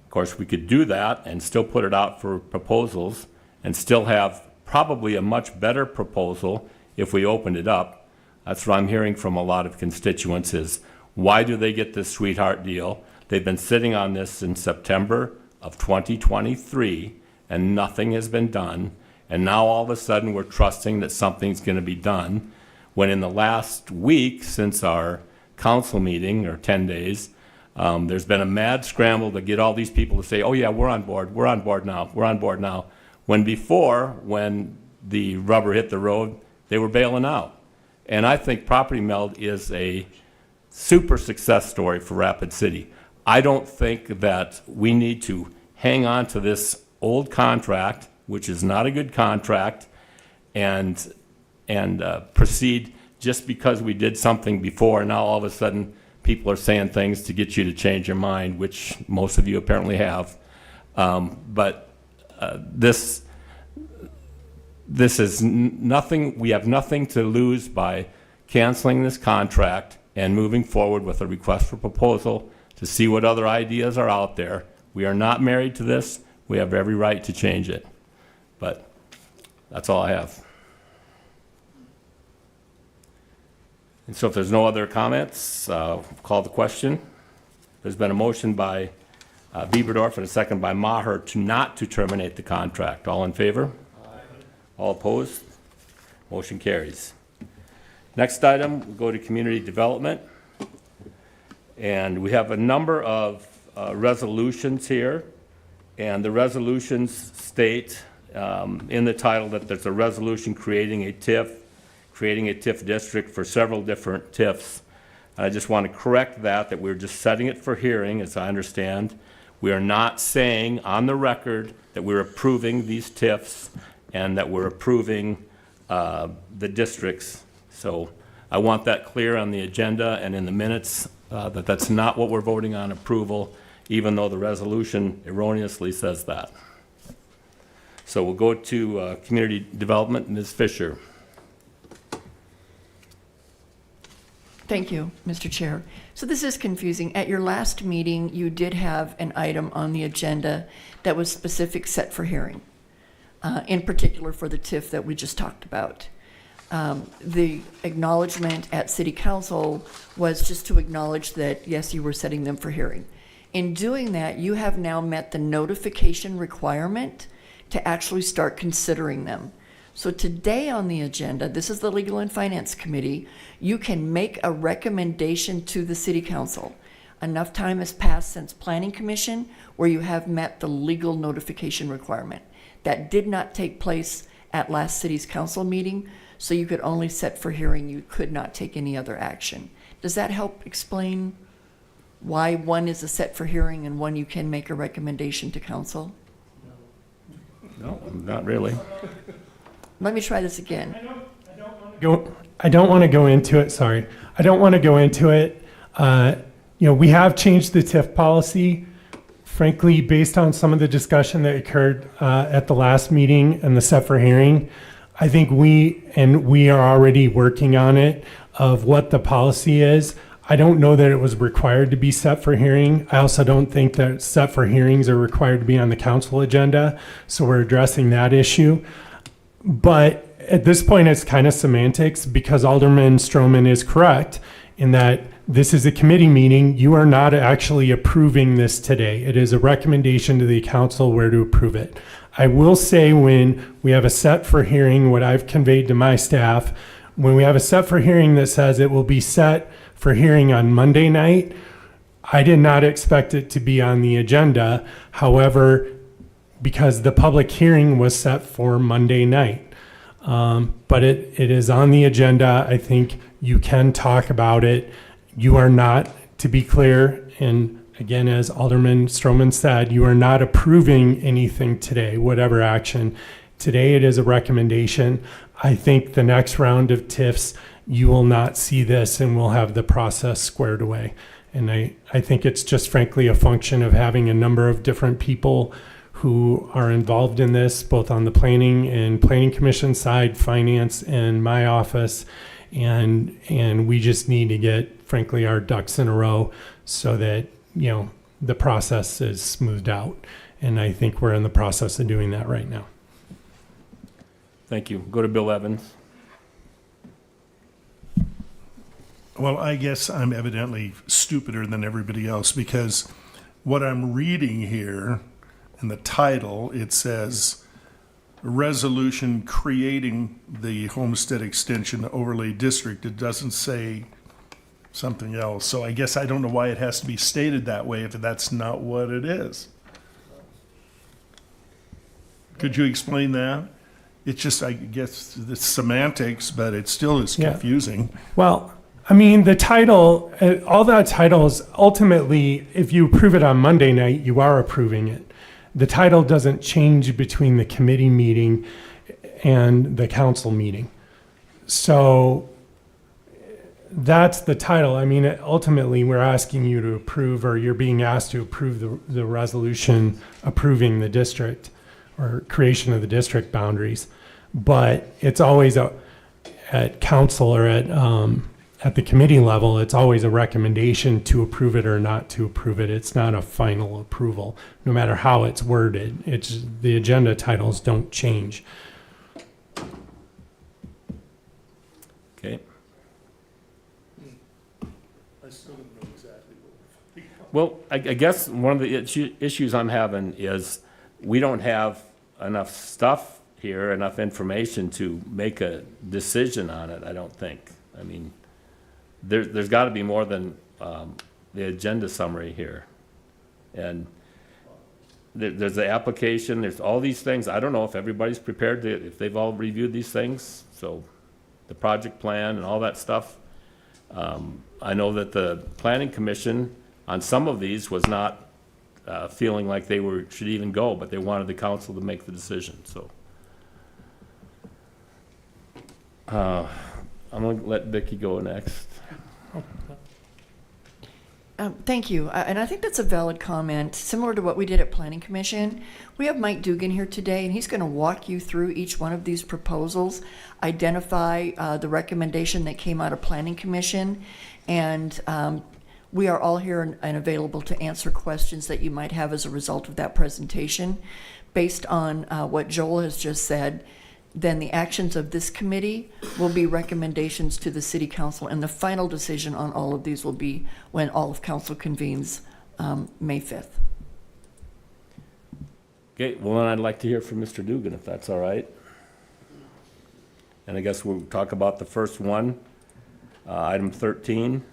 Of course, we could do that and still put it out for proposals and still have probably a much better proposal if we opened it up. That's what I'm hearing from a lot of constituents is, why do they get this sweetheart deal? They've been sitting on this since September of 2023, and nothing has been done. And now all of a sudden we're trusting that something's going to be done, when in the last week since our council meeting, or 10 days, there's been a mad scramble to get all these people to say, oh yeah, we're on board now. When before, when the rubber hit the road, they were bailing out. And I think Property Meld is a super success story for Rapid City. I don't think that we need to hang on to this old contract, which is not a good contract, and proceed just because we did something before. Now all of a sudden people are saying things to get you to change your mind, which most of you apparently have. This is nothing. We have nothing to lose by canceling this contract and moving forward with a request for proposal to see what other ideas are out there. We are not married to this. We have every right to change it. But that's all I have. And so if there's no other comments, call the question. There's been a motion by Bieberdorf and a second by Maher not to terminate the contract. All in favor? Aye. All opposed? Motion carries. Next item, we'll go to community development. And we have a number of resolutions here. And the resolutions state in the title that there's a resolution creating a TIF district for several different TIFs. I just want to correct that we're just setting it for hearing, as I understand. We are not saying on the record that we're approving these TIFs and that we're approving the districts. So I want that clear on the agenda and in the minutes, that that's not what we're voting on approval, even though the resolution erroneously says that. So we'll go to community development. Ms. Fisher. Thank you, Mr. Chair. So this is confusing. At your last meeting, you did have an item on the agenda that was specific set for hearing, in particular for the TIF that we just talked about. The acknowledgement at City Council was just to acknowledge that, yes, you were setting them for hearing. In doing that, you have now met the notification requirement to actually start considering them. So today on the agenda, this is the Legal and Finance Committee, you can make a recommendation to the City Council. Enough time has passed since Planning Commission where you have met the legal notification requirement. That did not take place at last City's Council meeting, so you could only set for hearing. You could not take any other action. Does that help explain why one is a set for hearing and one you can make a recommendation to council? No, not really. Let me try this again. I don't want to go into it. Sorry, I don't want to go into it we have changed the TIF policy. Frankly, based on some of the discussion that occurred at the last meeting and the set for hearing, I think we are already working on it of what the policy is. I don't know that it was required to be set for hearing. I also don't think that set for hearings are required to be on the council agenda. So we're addressing that issue. But at this point, it's kind of semantics because Alderman Stroman is correct in that this is a committee meeting. You are not actually approving this today. It is a recommendation to the council where to approve it. I will say when we have a set for hearing, what I've conveyed to my staff, when we have a set for hearing that says it will be set for hearing on Monday night, I did not expect it to be on the agenda. However, because the public hearing was set for Monday night. But it is on the agenda. I think you can talk about it. You are not, to be clear, and again, as Alderman Stroman said, you are not approving anything today, whatever action. Today it is a recommendation. I think the next round of TIFs, you will not see this and we'll have the process squared away. And I think it's just frankly a function of having a number of different people who are involved in this, both on the planning and planning commission side, finance, and my office. And we just need to get, frankly, our ducks in a row so that, the process is smoothed out. And I think we're in the process of doing that right now. Thank you. Go to Bill Evans. Well, I guess I'm evidently stupider than everybody else because what I'm reading here in the title, it says resolution creating the Homestead Extension Overlay District. It doesn't say something else. So I guess I don't know why it has to be stated that way if that's not what it is. Could you explain that? It's just, I guess, the semantics, but it still is Yeah. confusing. Well, I mean, the title, all that titles, ultimately, if you approve it on Monday night, you are approving it. The title doesn't change between the committee meeting and the council meeting. So that's the title. I mean, ultimately, we're asking you to approve, or you're being asked to approve the resolution approving the district or creation of the district boundaries. But it's always at council or at the committee level, it's always a recommendation to approve it or not to approve it. It's not a final approval, no matter how it's worded. It's the agenda titles don't change. Okay. I still don't know exactly what. Well, I guess one of the issues I'm having is we don't have enough stuff here, enough information to make a decision on it, I don't think. I mean, there's got to be more than the agenda summary here. And there's the application, there's all these things. I don't know if everybody's prepared to, if they've all reviewed these things. So the project plan and all that stuff. I know that the planning commission on some of these was not feeling like they should even go, but they wanted the council to make the decision, so. I'm gonna let Vicki go next. Thank you. And I think that's a valid comment, similar to what we did at Planning Commission. We have Mike Dugan here today, and he's going to walk you through each one of these proposals, identify the recommendation that came out of Planning Commission, and we are all here and available to answer questions that you might have as a result of that presentation. Based on what Joel has just said, then the actions of this committee will be recommendations to the city council, and the final decision on all of these will be when all of council convenes May 5th. Okay, well, then I'd like to hear from Mr. Dugan, if that's all right. And I guess we'll talk about the first one, item 13,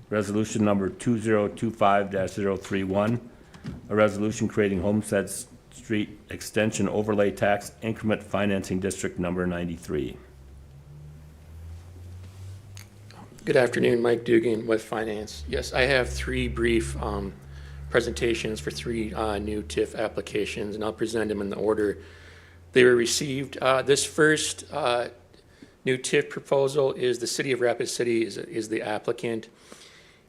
resolution number 2025-031, a resolution creating Homestead Street Extension Overlay Tax Increment Financing District number 93. Good afternoon, Mike Dugan with Finance. Yes, I have three brief presentations for three new TIF applications, and I'll present them in the order they were received. This first new TIF proposal is the City of Rapid City is the applicant.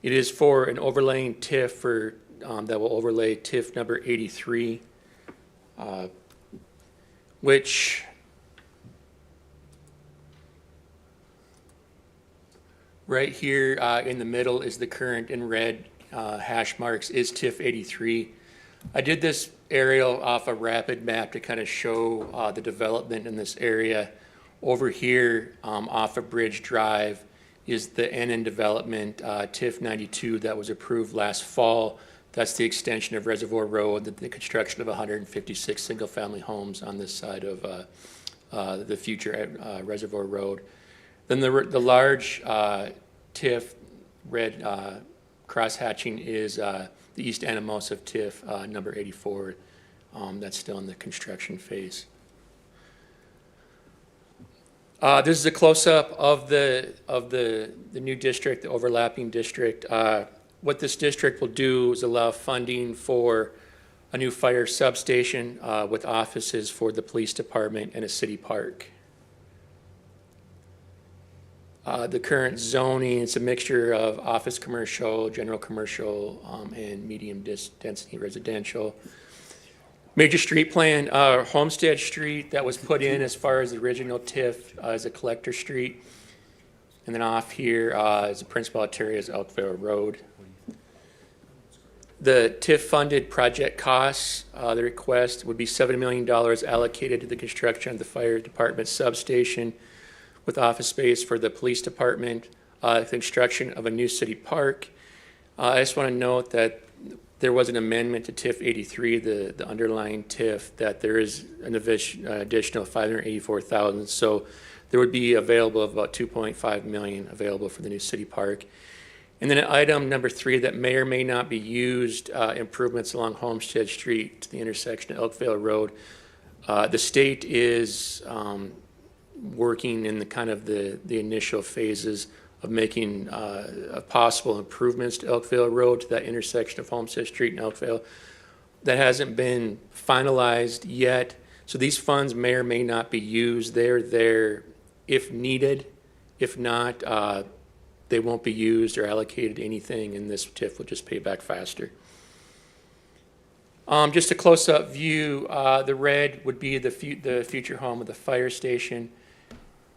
It is for an overlaying TIF for, that will overlay TIF number 83, which right here in the middle is the current in red hash marks is TIF 83. I did this aerial off a rapid map to kind of show the development in this area. Over here off of Bridge Drive is the NN development, TIF 92, that was approved last fall. That's the extension of Reservoir Road, the construction of 156 single-family homes on this side of the future Reservoir Road. Then the large TIF red cross-hatching is the east anamos of TIF number 84. That's still in the construction phase. This is a close-up of the new district, the overlapping district. What this district will do is allow funding for a new fire substation with offices for the police department and a city park. The current zoning, it's a mixture of office commercial, general commercial, and medium density residential. Major street plan, Homestead Street that was put in as far as the original TIF as a collector street. And then off here is the principal artery is Elkville Road. The TIF funded project costs, the request would be $7 million allocated to the construction of the fire department substation with office space for the police department, construction of a new city park. I just want to note that there was an amendment to TIF 83, the underlying TIF, that there is an additional $584,000. So there would be available of about $2.5 million available for the new city park. And then item number 3 that may or may not be used, improvements along Homestead Street to the intersection of Elkville Road. The state is working in the kind of the initial phases of making possible improvements to Elkville Road, to that intersection of Homestead Street and Elkville. That hasn't been finalized yet. So these funds may or may not be used. They're there if needed. If not, they won't be used or allocated to anything, and this TIF will just pay back faster. Just a close-up view, the red would be the future home of the fire station.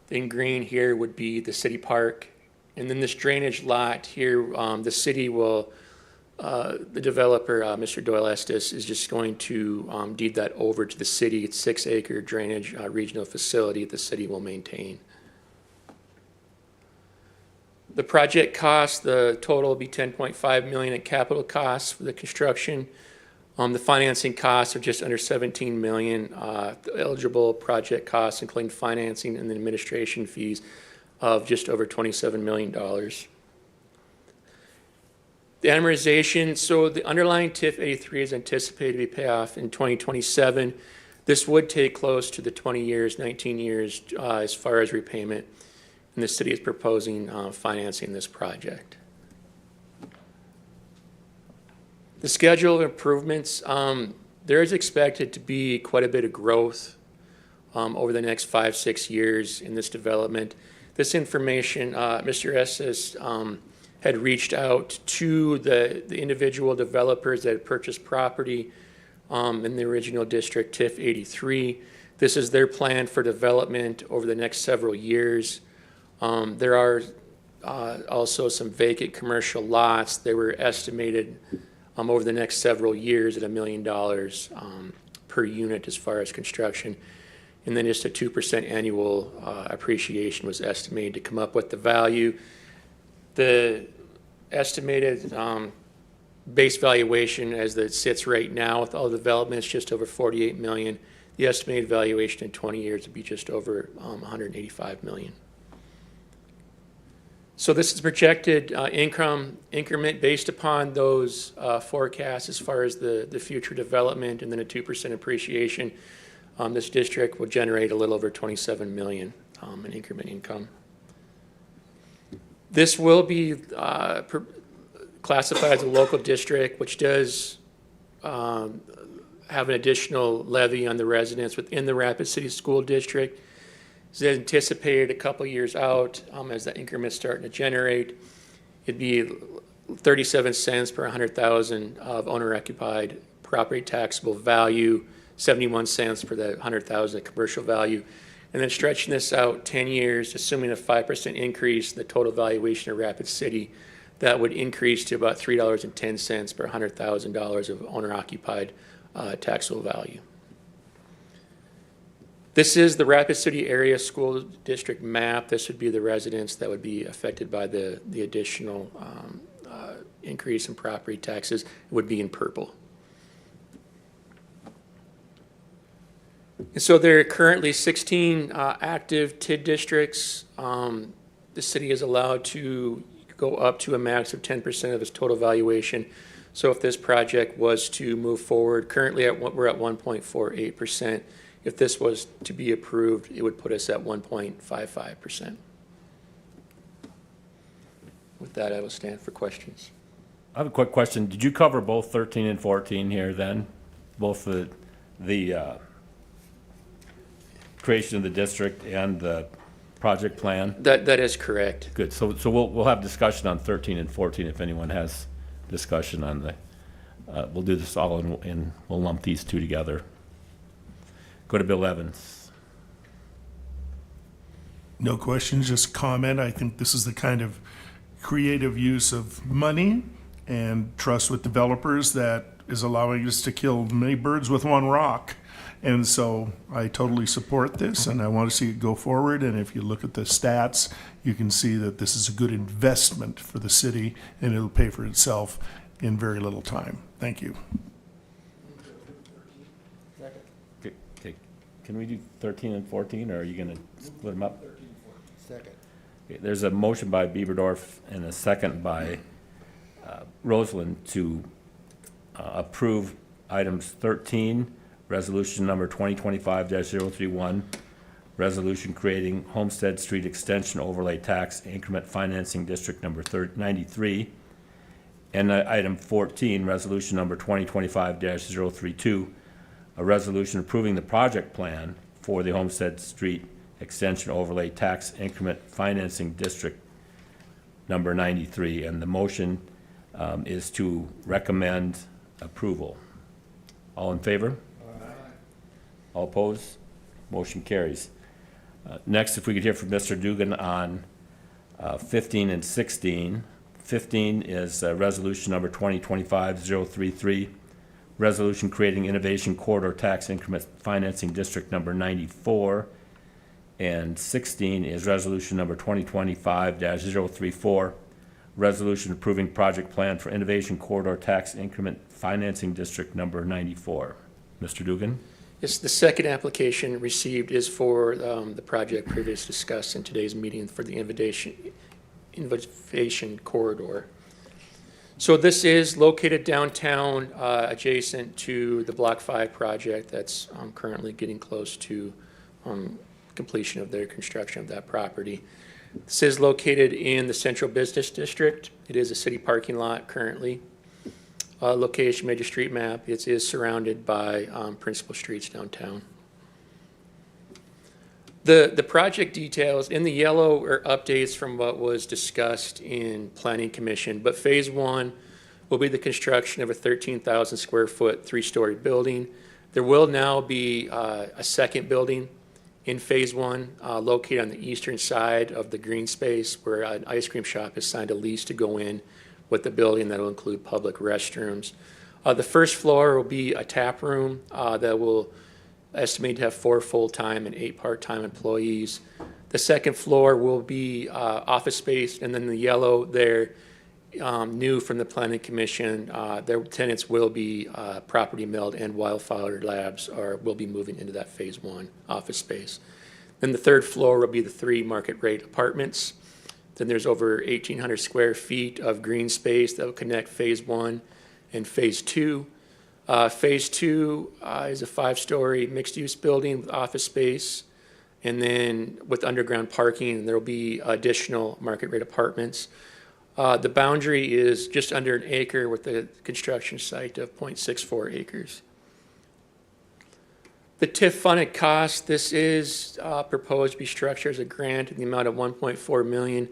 In green here would be the city park. And then this drainage lot here, the city will, the developer, Mr. Doyle Estes, is just going to deed that over to the city. It's 6-acre drainage regional facility the city will maintain. The project cost, the total will be $10.5 million in capital costs for the construction. The financing costs are just under $17 million. The eligible project costs, including financing and the administration fees, of just over $27 million. The amortization, so the underlying TIF 83 is anticipated to be paid off in 2027. This would take close to the 20 years, 19 years as far as repayment, and the city is proposing financing this project. The schedule of improvements, there is expected to be quite a bit of growth over the next 5-6 years in this development. This information, Mr. Estes had reached out to the individual developers that had purchased property in the original district, TIF 83. This is their plan for development over the next several years. There are also some vacant commercial lots. They were estimated over the next several years at $1 million per unit as far as construction. And then just a 2% annual appreciation was estimated to come up with the value. The estimated base valuation as it sits right now with all the developments, just over $48 million. The estimated valuation in 20 years would be just over $185 million. So this is projected income increment based upon those forecasts as far as the future development, and then a 2% appreciation. This district will generate a little over $27 million in increment income. This will be classified as a local district, which does have an additional levy on the residents within the Rapid City School District. It's anticipated a couple years out as that increment's starting to generate. It'd be 37 cents per 100,000 of owner-occupied property taxable value, 71 cents per the 100,000 of commercial value. And then stretching this out 10 years, assuming a 5% increase in the total valuation of Rapid City, that would increase to about $3.10 per $100,000 of owner-occupied taxable value. This is the Rapid City Area School District map. This would be the residents that would be affected by the additional increase in property taxes. It would be in purple. And so there are currently 16 active TID districts. The city is allowed to go up to a max of 10% of its total valuation. So if this project was to move forward, currently we're at 1.48%. If this was to be approved, it would put us at 1.55%. With that, I will stand for questions. I have a quick question. Did you cover both 13 and 14 here then? Both the creation of the district and the project plan? That is correct. Good. So we'll have discussion on 13 and 14 if anyone has discussion on the, we'll do this all in, we'll lump these two together. Go to Bill Evans. No questions, just comment. I think this is the kind of creative use of money and trust with developers that is allowing us to kill many birds with one rock. And so I totally support this, and I want to see it go forward. And if you look at the stats, you can see that this is a good investment for the city, and it'll pay for itself in very little time. Thank you. Okay. Can we do 13 and 14, or are you going to split them up? Second. Okay, there's a motion by Bieberdorf and a second by Roseland to approve items 13, resolution number 2025-031, resolution creating Homestead Street Extension Overlay Tax Increment Financing District number 93, and item 14, resolution number 2025-032, a resolution approving the project plan for the Homestead Street Extension Overlay Tax Increment Financing District number 93, and the motion is to recommend approval. All in favor? Aye. All opposed? Motion carries. Next, if we could hear from Mr. Dugan on 15 and 16. 15 is resolution number 2025-033, resolution creating Innovation Corridor Tax Increment Financing District number 94. And 16 is resolution number 2025-034, resolution approving project plan for Innovation Corridor Tax Increment Financing District number 94. Mr. Dugan? Yes, the second application received is for the project previously discussed in today's meeting for the Innovation Corridor. So this is located downtown, adjacent to the Block 5 project that's currently getting close to completion of their construction of that property. This is located in the Central Business District. It is a city parking lot currently. Location, major street map. It is surrounded by principal streets downtown. The project details in the yellow are updates from what was discussed in Planning Commission, but phase 1 will be the construction of a 13,000 square foot, 3-story building. There will now be a second building in phase 1, located on the eastern side of the green space, where an ice cream shop has signed a lease to go in with the building that will include public restrooms. The first floor will be a tap room that will estimate to have 4 full-time and 8 part-time employees. The second floor will be office space, and then the yellow there, new from the Planning Commission, their tenants will be Property Meld and Wildflower Labs will be moving into that phase 1 office space. Then the third floor will be the 3 market rate apartments. Then there's over 1,800 square feet of green space that will connect phase 1 and phase 2. Phase 2 is a 5-story mixed-use building with office space, and then with underground parking, there will be additional market rate apartments. The boundary is just under an acre with a construction site of 0.64 acres. The TIF funded cost, this is proposed to be structured as a grant in the amount of $1.4 million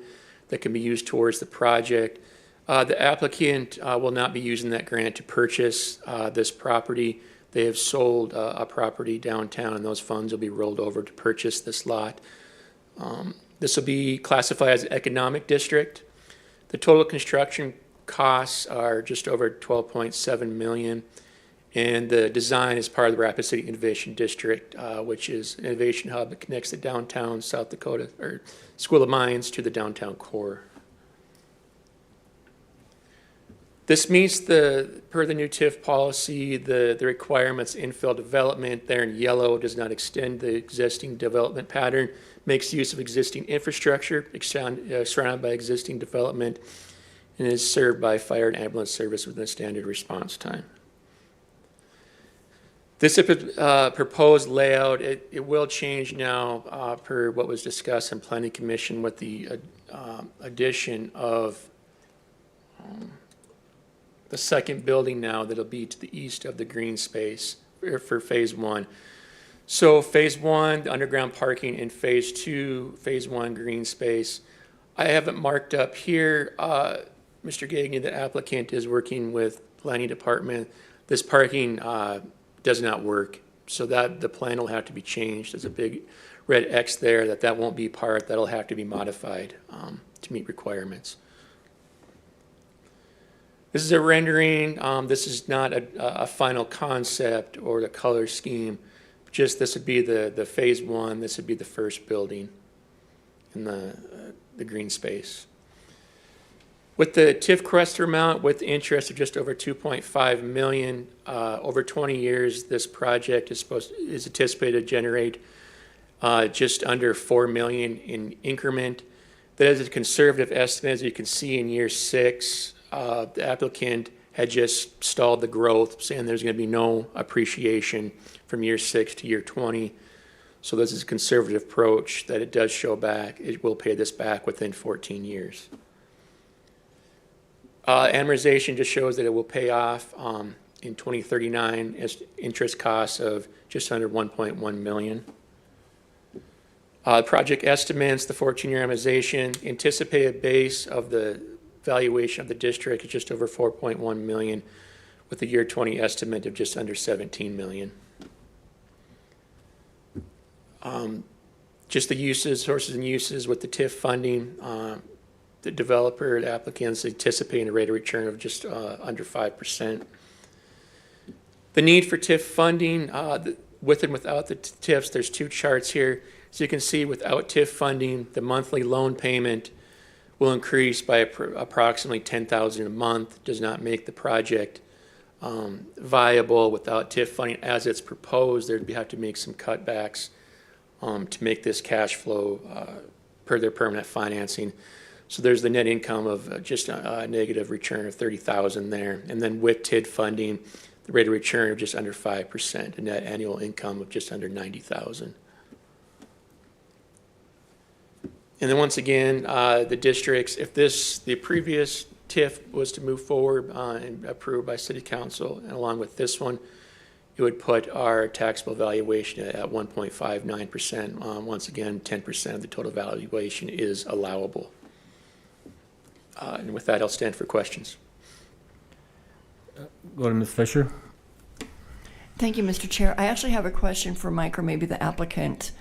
that can be used towards the project. The applicant will not be using that grant to purchase this property. They have sold a property downtown, and those funds will be rolled over to purchase this lot. This will be classified as an economic district. The total construction costs are just over $12.7 million, and the design is part of the Rapid City Innovation District, which is an innovation hub that connects the downtown South Dakota, or School of Mines, to the downtown core. This meets per the new TIF policy, the requirements. Infill development there in yellow does not extend the existing development pattern, makes use of existing infrastructure surrounded by existing development, and is served by fire and ambulance service within a standard response time. This proposed layout, it will change now per what was discussed in Planning Commission with the addition of the second building now that'll be to the east of the green space for phase one. So phase one, the underground parking, and phase two, phase one green space. I have it marked up here. Mr. Gagnon, the applicant, is working with planning department. This parking does not work, so that the plan will have to be changed. There's a big red X there that won't be part, that'll have to be modified to meet requirements. This is a rendering. This is not a final concept or the color scheme. Just this would be the phase one. This would be the first building in the green space. With the TIF cluster amount, with interest of just over $2.5 million, over 20 years, this project is anticipated to generate just under $4 million in increment. That is a conservative estimate, as you can see in year 6. The applicant had just stalled the growth, saying there's going to be no appreciation from year 6 to year 20. So this is a conservative approach that it does show back. It will pay this back within 14 years. Amortization just shows that it will pay off in 2039 as interest costs of just under $1.1 million. Project estimates, the 14-year amortization, anticipated base of the valuation of the district is just over $4.1 million, with a year 20 estimate of just under $17 million. Just the uses, sources and uses with the TIF funding, the developer, the applicants anticipating a rate of return of just under 5%. The need for TIF funding, with and without the TIFs, there's 2 charts here. So you can see without TIF funding, the monthly loan payment will increase by approximately $10,000 a month. Does not make the project viable without TIF funding as it's proposed. There'd have to make some cutbacks to make this cash flow per their permanent financing. So there's the net income of just a negative return of $30,000 there. And then with TID funding, the rate of return of just under 5%, a net annual income of just under $90,000. And then once again, the districts, if the previous TIF was to move forward and approved by City Council, and along with this one, it would put our taxable valuation at 1.59%. Once again, 10% of the total valuation is allowable. And with that, I'll stand for questions. Go to Ms. Fisher. Thank you, Mr. Chair. I actually have a question for Mike or maybe the applicant.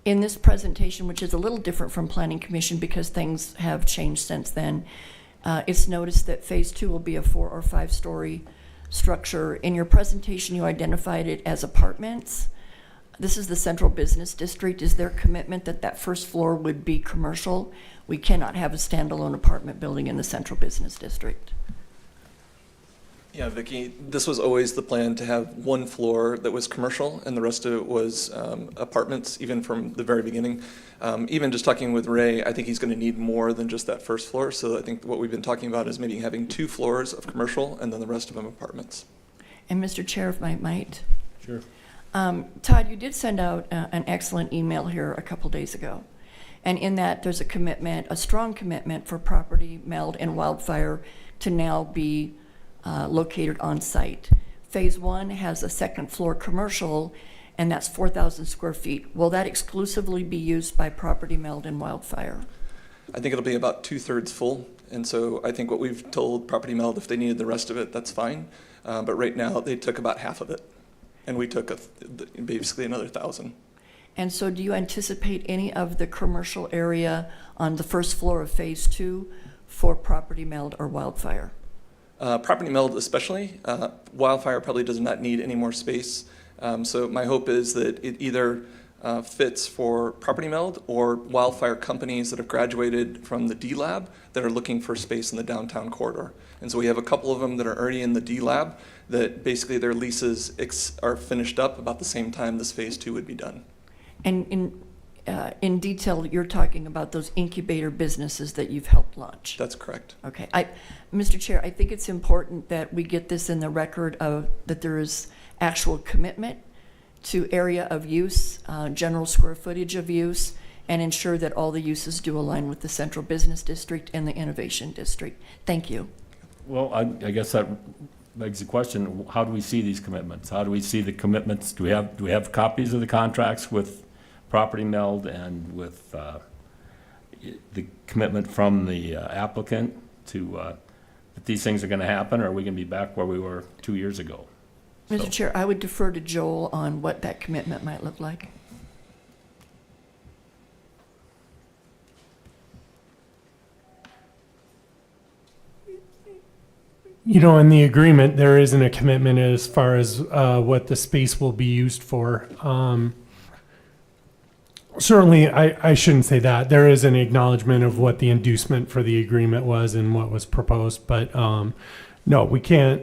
In this presentation, which is a little different from Planning Commission because things have changed since then, it's noticed that Phase 2 will be a 4 or 5 story structure. In your presentation, you identified it as apartments. This is the Central Business District. Is there commitment that that first floor would be commercial? We cannot have a standalone apartment building in the Central Business District. Yeah, Vicki, this was always the plan, to have one floor that was commercial and the rest of it was apartments, even from the very beginning. Even just talking with Ray, I think he's going to need more than just that first floor. So I think what we've been talking about is maybe having 2 floors of commercial and then the rest of them apartments. And Mr. Chair, if I might. Sure. Todd, you did send out an excellent email here a couple days ago. And in that, there's a commitment, a strong commitment for property Meld and Wildfire to now be located on site. Phase 1 has a 2nd floor commercial, and that's 4,000 square feet. Will that exclusively be used by property Meld and Wildfire? I think it'll be about 2/3 full, And so I think what we've told Property Meld, if they needed the rest of it, that's fine. But right now, they took about half of it, and we took basically another 1,000. And so do you anticipate any of the commercial area on the first floor of Phase 2 for Property Meld or Wildfire? Property Meld especially, Wildfire probably does not need any more space. So my hope is that it either fits for Property Meld or Wildfire companies that have graduated from the D Lab that are looking for space in the downtown corridor. And so we have a couple of them that are already in the D Lab that basically their leases are finished up about the same time this Phase 2 would be done. And in detail, you're talking about those incubator businesses that you've helped launch. That's correct. Okay. Mr. Chair, I think it's important that we get this in the record of that there is actual commitment to area of use, general square footage of use, and ensure that all the uses do align with the Central Business District and the Innovation District. Thank you. Well, I guess that begs the question, how do we see these commitments? How do we see the commitments? Do we have copies of the contracts with Property Meld and with the commitment from the applicant to that these things are going to happen, or are we going to be back where we were 2 years ago? Mr. Chair, I would defer to Joel on what that commitment might look like. You know, in the agreement, there isn't a commitment as far as what the space will be used for. Certainly, I shouldn't say that. There is an acknowledgement of what the inducement for the agreement was and what was proposed, but no, we can't.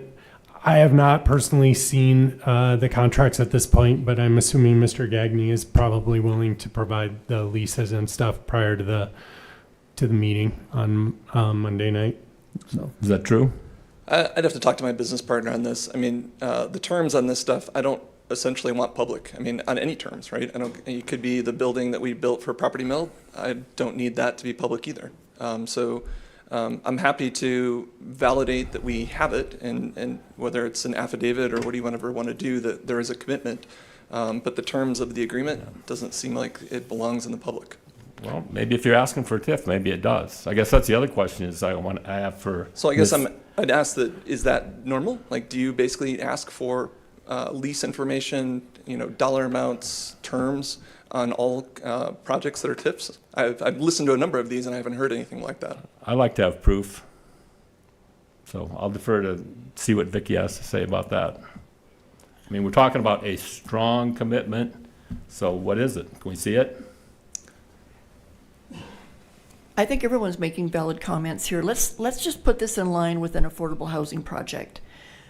I have not personally seen the contracts at this point, but I'm assuming Mr. Gagné is probably willing to provide the leases and stuff prior to the meeting on Monday night. So Is that true? I'd have to talk to my business partner on this. I mean, the terms on this stuff, I don't essentially want public. I mean, on any terms, right? It could be the building that we built for Property Meld. I don't need that to be public either. I'm happy to validate that we have it, and whether it's an affidavit or whatever want to do, that there is a commitment. But the terms of the agreement doesn't seem like it belongs in the public. Well, maybe if you're asking for a TIF, maybe it does. I guess that's the other question is I have for. So I guess Ms. I'd ask that, is that normal? Like, do you basically ask for lease information, dollar amounts, terms on all projects that are TIFs? I've listened to a number of these and I haven't heard anything like that. I like to have proof. So I'll defer to see what Vicki has to say about that. I mean, we're talking about a strong commitment. So what is it? Can we see it? I think everyone's making valid comments here. Let's just put this in line with an affordable housing project.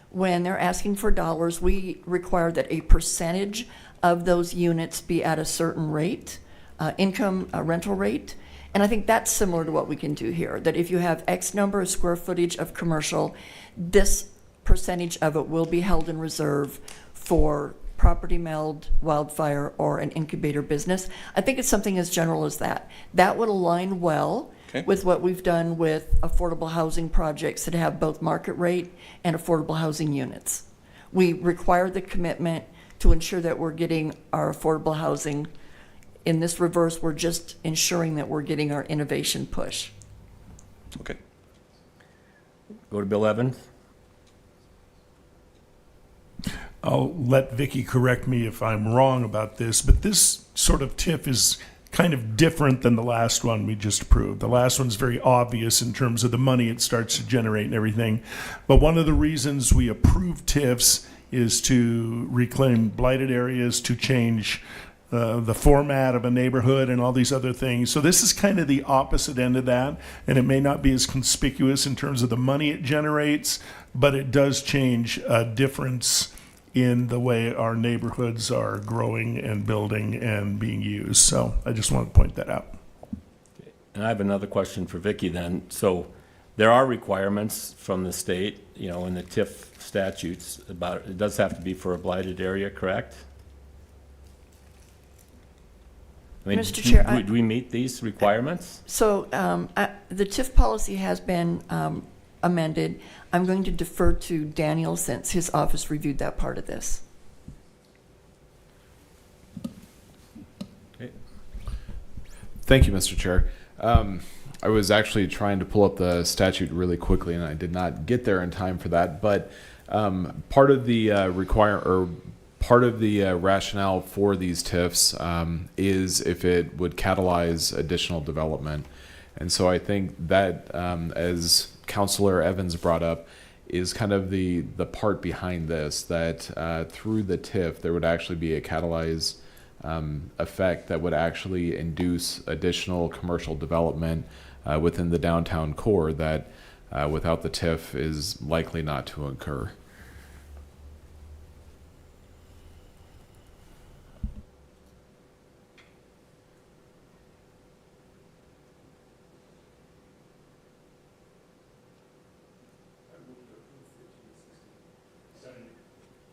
When they're asking for dollars, we require that a percentage of those units be at a certain rate, rental rate. And I think that's similar to what we can do here, that if you have X number of square footage of commercial, this percentage of it will be held in reserve for Property Meld, Wildfire, or an incubator business. I think it's something as general as that. That would align well with what we've done with affordable housing projects that have both market rate and affordable housing units. We require the commitment to ensure that we're getting our affordable housing. In this reverse, we're just ensuring that we're getting our innovation push. Okay. Go to Bill Evans. I'll let Vicki correct me if I'm wrong about this, but this sort of TIF is kind of different than the last one we just approved. The last one's very obvious in terms of the money it starts to generate and everything. But one of the reasons we approve TIFs is to reclaim blighted areas, to change the format of a neighborhood and all these other things. So this is kind of the opposite end of that, and it may not be as conspicuous in terms of the money it generates, but it does change a difference in the way our neighborhoods are growing and building and being used. So I just want to point that out. And I have another question for Vicki then. So there are requirements from the state, in the TIF statutes about it does have to be for a blighted area, correct? I mean, Mr. Chair, do we meet these requirements? So the TIF policy has been amended. I'm going to defer to Daniel since his office reviewed that part of this. Thank you, Mr. Chair. I was actually trying to pull up the statute really quickly, and I did not get there in time for that. But part of the part of the rationale for these TIFs is if it would catalyze additional development. And so I think that, as Councilor Evans brought up, is kind of the part behind this, that through the TIF, there would actually be a catalyze effect that would actually induce additional commercial development within the downtown core that without the TIF is likely not to occur.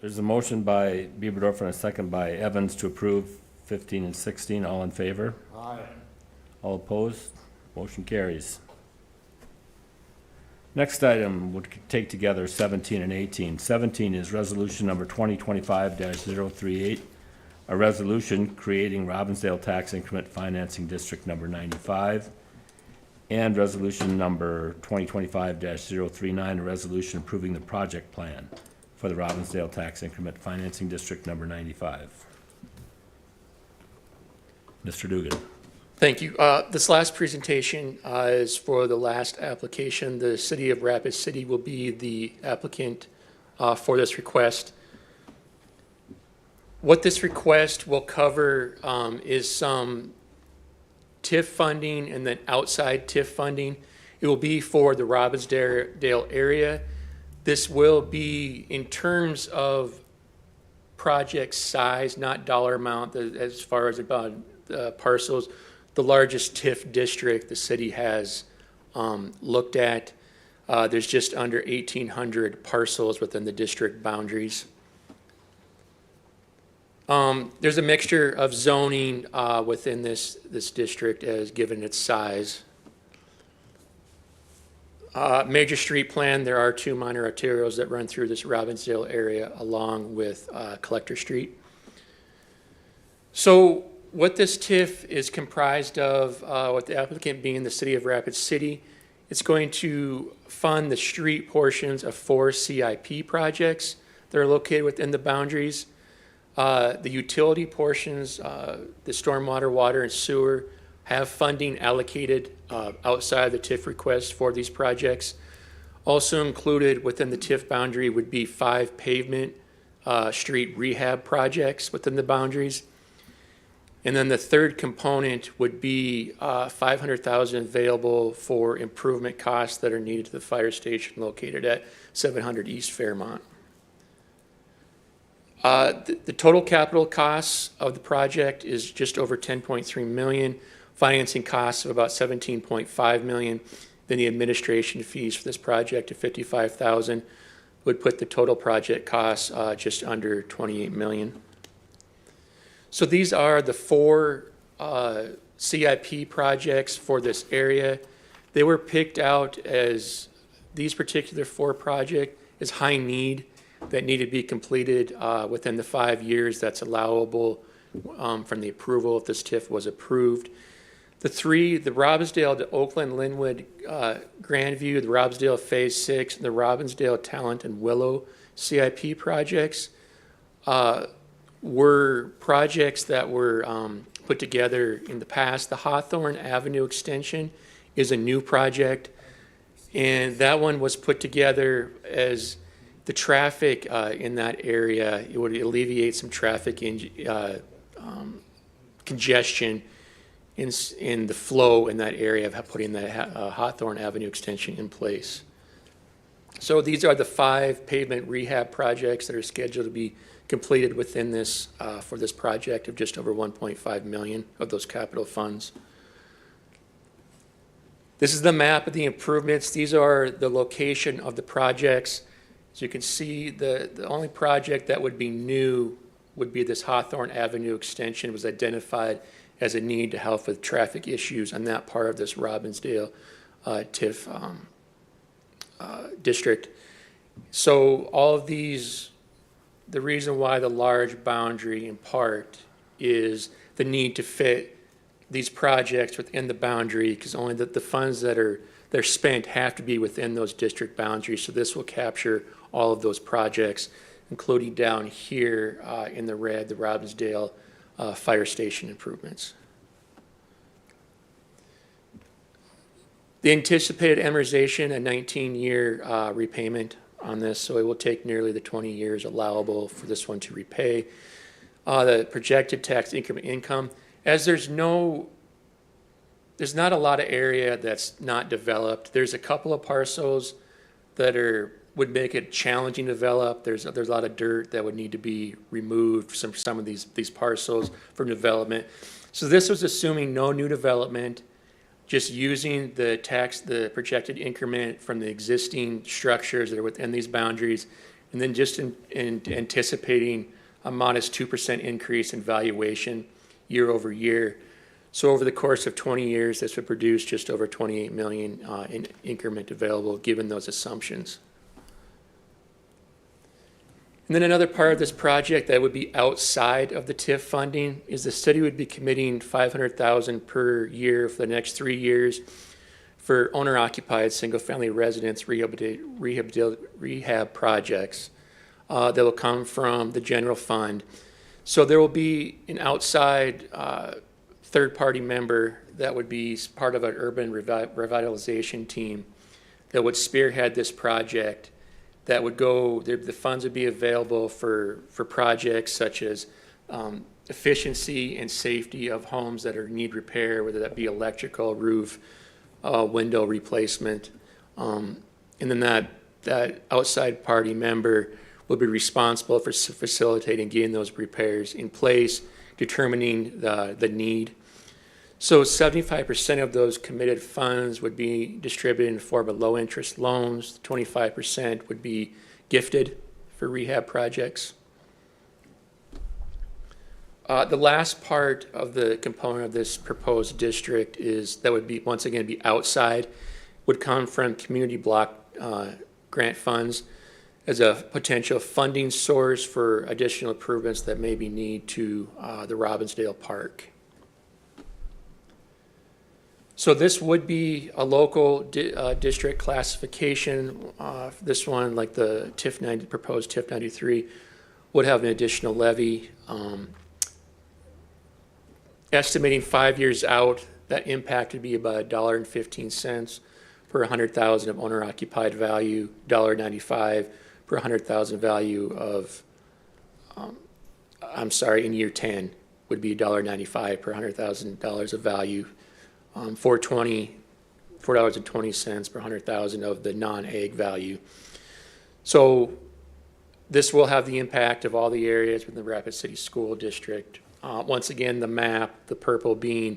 There's a motion by Bieberdorfer and a second by Evans to approve 15 and 16. All in favor? Aye. All opposed? Motion carries. Next item would take together 17 and 18. 17 is resolution number 2025-038, a resolution creating Robbinsdale Tax Increment Financing District number 95, and resolution number 2025-039, a resolution approving the project plan for the Robbinsdale Tax Increment Financing District number 95. Mr. Dugan. Thank you. This last presentation is for the last application. The City of Rapid City will be the applicant for this request. What this request will cover is some TIF funding and then outside TIF funding. It will be for the Robbinsdale area. This will be in terms of project size, not dollar amount, as far as about parcels, the largest TIF district the city has looked at. There's just under 1,800 parcels within the district boundaries. There's a mixture of zoning within this district as given its size. Major street plan, there are 2 minor arterials that run through this Robbinsdale area along with Collector Street. So what this TIF is comprised of, with the applicant being the City of Rapid City, it's going to fund the street portions of 4 CIP projects that are located within the boundaries. The utility portions, the stormwater, water, and sewer, have funding allocated outside the TIF request for these projects. Also included within the TIF boundary would be 5 pavement street rehab projects within the boundaries. And then the third component would be $500,000 available for improvement costs that are needed to the fire station located at 700 East Fairmont. The total capital costs of the project is just over $10.3 million. Financing costs of about $17.5 million. Then the administration fees for this project of $55,000 would put the total project costs just under $28 million. So these are the 4 CIP projects for this area. They were picked out as these particular 4 projects as high need that need to be completed within the 5 years that's allowable from the approval if this TIF was approved. The 3, the Robbinsdale to Oakland, Linwood, Grandview, the Robbinsdale Phase 6, and the Robbinsdale Talent and Willow CIP projects were projects that were put together in the past. The Hawthorne Avenue extension is a new project, and that one was put together as the traffic in that area. It would alleviate some traffic congestion in the flow in that area of putting the Hawthorne Avenue extension in place. So these are the 5 pavement rehab projects that are scheduled to be completed within this, for this project of just over $1.5 million of those capital funds. This is the map of the improvements. These are the location of the projects. As you can see, the only project that would be new would be this Hawthorne Avenue extension. It was identified as a need to help with traffic issues on that part of this Robbinsdale TIF district. So all of these, the reason why the large boundary in part is the need to fit these projects within the boundary, because only the funds that are they're spent have to be within those district boundaries. So this will capture all of those projects, including down here in the red, the Robbinsdale fire station improvements. The anticipated amortization, a 19-year repayment on this, so it will take nearly the 20 years allowable for this one to repay. The projected tax increment income, as there's not a lot of area that's not developed. There's a couple of parcels that would make it challenging to develop. There's a lot of dirt that would need to be removed from some of these parcels for development. So this was assuming no new development, just using the projected increment from the existing structures that are within these boundaries, and then just anticipating a modest 2% increase in valuation year over year. So over the course of 20 years, this would produce just over 28 million in increment available, given those assumptions. And then another part of this project that would be outside of the TIF funding is the city would be committing $500,000 per year for the next 3 years for owner-occupied single-family residence rehab projects that will come from the general fund. So there will be an outside third-party member that would be part of an urban revitalization team that would spearhead this project. That would go, the funds would be available for projects such as efficiency and safety of homes that need repair, whether that be electrical, roof, window replacement. And then that outside party member will be responsible for facilitating getting those repairs in place, determining the need. So 75% of those committed funds would be distributed in the form of low-interest loans. 25% would be gifted for rehab projects. The last part of the component of this proposed district that would be, once again, be outside, would come from community block grant funds as a potential funding source for additional improvements that may be needed to the Robbinsdale Park. So this would be a local district classification. This one, like the proposed TIF 93, would have an additional levy. Estimating 5 years out, that impact would be about $1.15 per 100,000 of owner-occupied value, $1.95 per 100,000 value of, in year 10 would be $1.95 per $100,000 of value. $4.20 per 100,000 of the non-ag value. So this will have the impact of all the areas within the Rapid City School District. Once again, the map, the purple being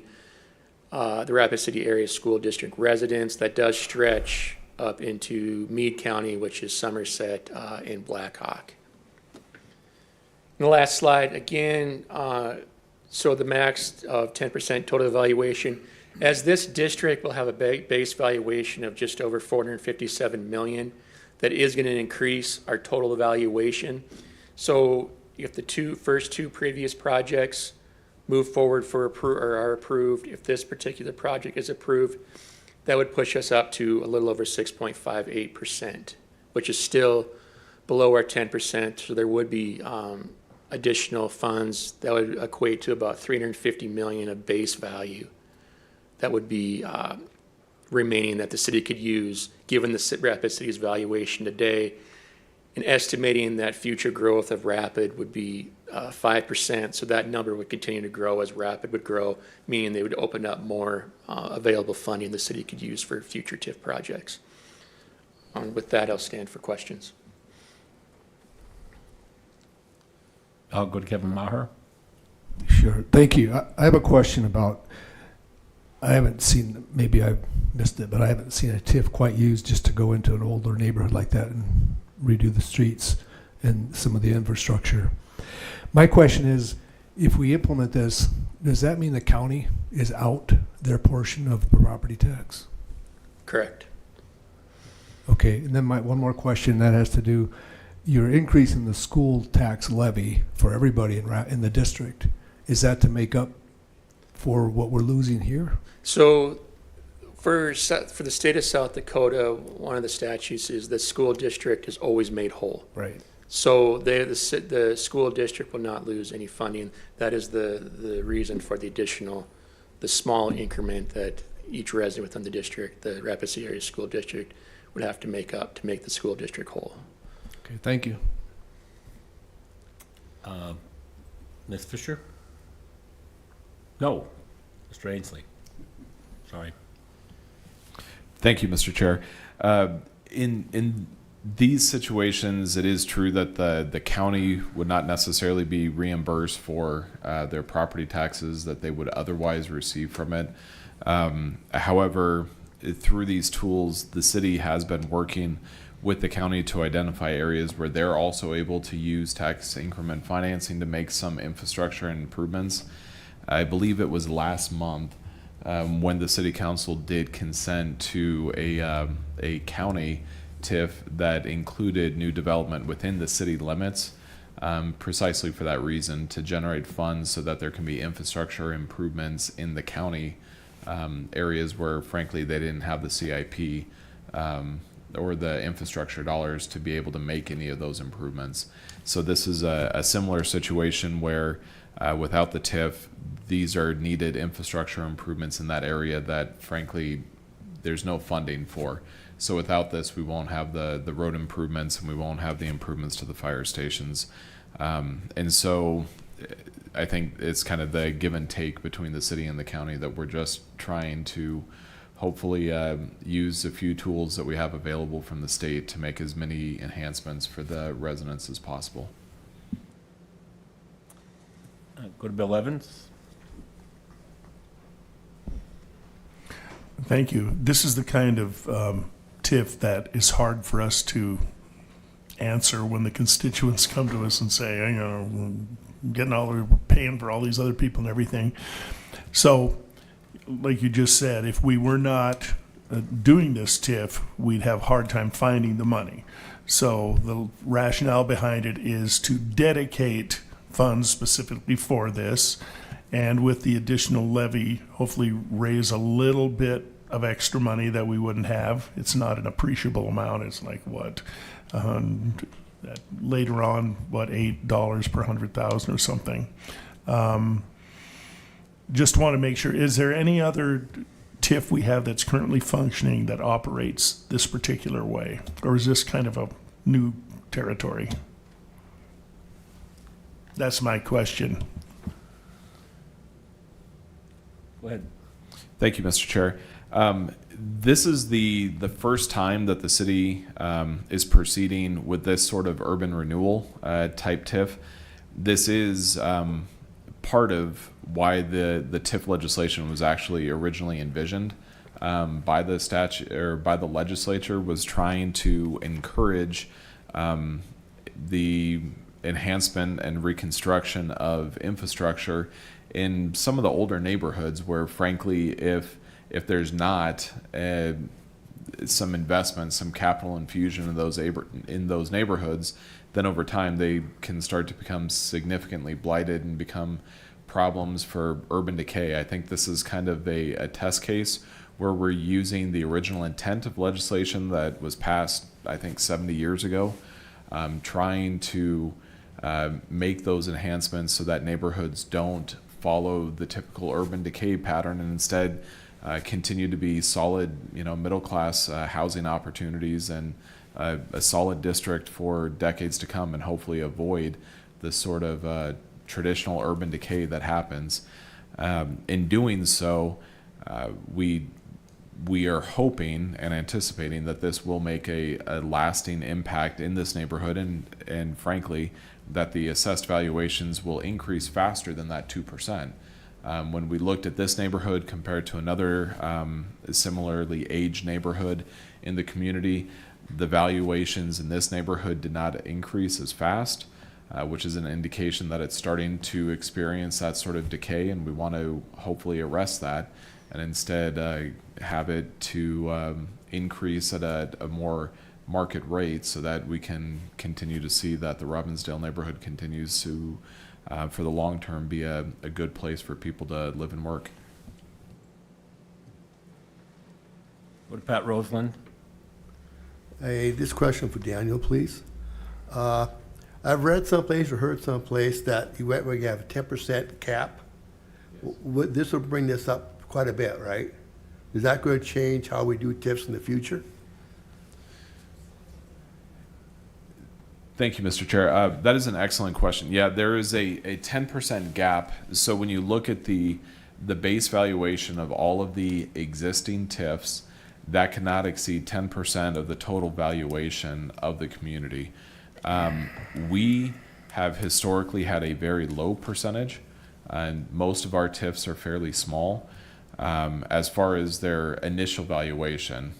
the Rapid City Area School District residents, that does stretch up into Meade County, which is Somerset and Blackhawk. And the last slide, again, so the max of 10% total evaluation. As this district will have a base valuation of just over $457 million, that is going to increase our total evaluation. So if the first two previous projects move forward or are approved, if this particular project is approved, that would push us up to a little over 6.58%, which is still below our 10%. So there would be additional funds that would equate to about $350 million of base value that would be remaining that the city could use, given the Rapid City's valuation today, and estimating that future growth of Rapid would be 5%. So that number would continue to grow as Rapid would grow, meaning they would open up more available funding the city could use for future TIF projects. With that, I'll stand for questions. I'll go to Kevin Maher. Sure. Thank you. I have a question about, I haven't seen, maybe I've missed it, but I haven't seen a TIF quite used just to go into an older neighborhood like that and redo the streets and some of the infrastructure. My question is, if we implement this, does that mean the county is out their portion of the property tax? Correct. Okay, and then one more question that has to do, you're increasing the school tax levy for everybody in the district. Is that to make up for what we're losing here? So for the state of South Dakota, one of the statutes is the school district is always made whole. Right. So the school district will not lose any funding. That is the reason for the small increment that each resident within the district, the Rapid City Area School District, would have to make up to make the school district whole. Okay, thank you. Ms. Fisher? No, Mr. Ainsley. Sorry. Thank you, Mr. Chair. In these situations, it is true that the county would not necessarily be reimbursed for their property taxes that they would otherwise receive from it. However, through these tools, the city has been working with the county to identify areas where they're also able to use tax increment financing to make some infrastructure improvements. I believe it was last month when the city council did consent to a county TIF that included new development within the city limits, precisely for that reason, to generate funds so that there can be infrastructure improvements in the county areas where, frankly, they didn't have the CIP or the infrastructure dollars to be able to make any of those improvements. So this is a similar situation where without the TIF, these are needed infrastructure improvements in that area that, frankly, there's no funding for. So without this, we won't have the road improvements and we won't have the improvements to the fire stations. And so I think it's kind of the give and take between the city and the county that we're just trying to hopefully use a few tools that we have available from the state to make as many enhancements for the residents as possible. Go to Bill Evans. Thank you. This is the kind of TIF that is hard for us to answer when the constituents come to us and say, you know, we're paying for all these other people and everything. So, like you just said, if we were not doing this TIF, we'd have a hard time finding the money. So the rationale behind it is to dedicate funds specifically for this, and with the additional levy, hopefully raise a little bit of extra money that we wouldn't have. It's not an appreciable amount. It's like what, later on, what, $8 per 100,000 or something. Just want to make sure, is there any other TIF we have that's currently functioning that operates this particular way? Or is this kind of a new territory? That's my question. Go ahead. Thank you, Mr. Chair. This is the first time that the city is proceeding with this sort of urban renewal type TIF. This is part of why the TIF legislation was actually originally envisioned by the statute or by the legislature, was trying to encourage the enhancement and reconstruction of infrastructure in some of the older neighborhoods where, frankly, if there's not some investment, some capital infusion in those neighborhoods, then over time they can start to become significantly blighted and become problems for urban decay. I think this is kind of a test case where we're using the original intent of legislation that was passed, I think, 70 years ago, trying to make those enhancements so that neighborhoods don't follow the typical urban decay pattern and instead continue to be solid, middle-class housing opportunities and a solid district for decades to come, and hopefully avoid the sort of traditional urban decay that happens. In doing so, we are hoping and anticipating that this will make a lasting impact in this neighborhood, and frankly, that the assessed valuations will increase faster than that 2%. When we looked at this neighborhood compared to another similarly aged neighborhood in the community, the valuations in this neighborhood did not increase as fast, which is an indication that it's starting to experience that sort of decay, and we want to hopefully arrest that and instead have it to increase at a more market rates so that we can continue to see that the Robbinsdale neighborhood continues to, for the long term, be a good place for people to live and work. Go to Pat Roseland. Hey, this question for Daniel, please. I've read someplace or heard someplace that you went where you have a 10% cap. This will bring this up quite a bit, right? Is that going to change how we do TIFs in the future? Thank you, Mr. Chair. That is an excellent question. Yeah, there is a 10% gap. So when you look at the base valuation of all of the existing TIFs, that cannot exceed 10% of the total valuation of the community. We have historically had a very low percentage, and most of our TIFs are fairly small. As far as their initial valuation,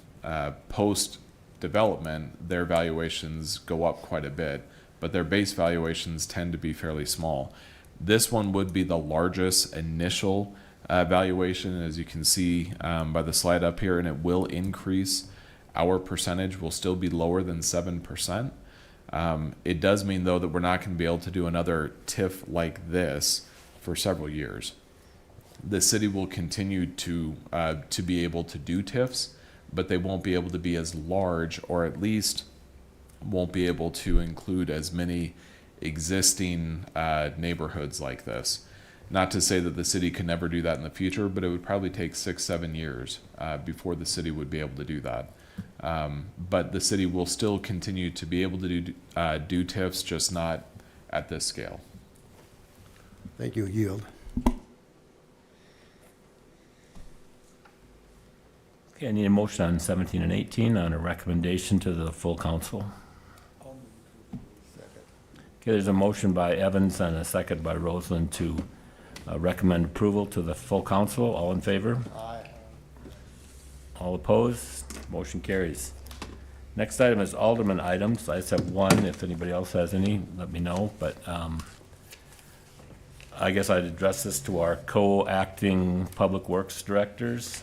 post-development, their valuations go up quite a bit, but their base valuations tend to be fairly small. This one would be the largest initial valuation, as you can see by the slide up here, and it will increase. Our percentage will still be lower than 7%. It does mean, though, that we're not going to be able to do another TIF like this for several years. The city will continue to be able to do TIFs, but they won't be able to be as large, or at least won't be able to include as many existing neighborhoods like this. Not to say that the city could never do that in the future, but it would probably take 6-7 years before the city would be able to do that. But the city will still continue to be able to do TIFs, just not at this scale. Thank you. Yield. Okay, I need a motion on 17 and 18 on a recommendation to the full council. Okay, there's a motion by Evans and a second by Roseland to recommend approval to the full council. All in favor? Aye. All opposed? Motion carries. Next item is Alderman items. I just have one. If anybody else has any, let me know. But I guess I'd address this to our co-acting public works directors.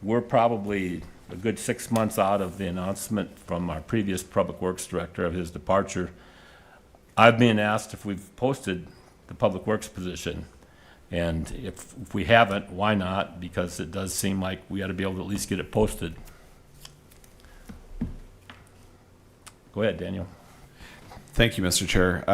We're probably a good 6 months out of the announcement from our previous public works director of his departure. I've been asked if we've posted the public works position. And if we haven't, why not? Because it does seem like we ought to be able to at least get it posted. Go ahead, Daniel. Thank you, Mr. Chair.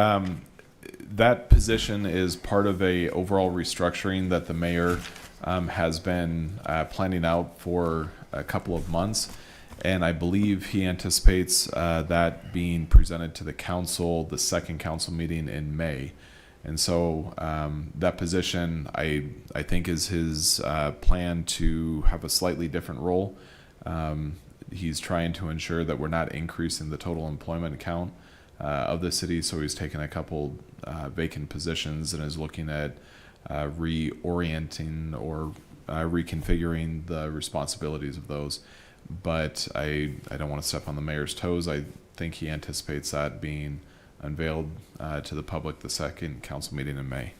That position is part of a overall restructuring that the mayor has been planning out for a couple of months. And I believe he anticipates that being presented to the council, the second council meeting in May. And so that position, I think, is his plan to have a slightly different role. He's trying to ensure that we're not increasing the total employment count of the city. So he's taken a couple vacant positions and is looking at reorienting or reconfiguring the responsibilities of those. But I don't want to step on the mayor's toes. I think he anticipates that being unveiled to the public the second council meeting in May.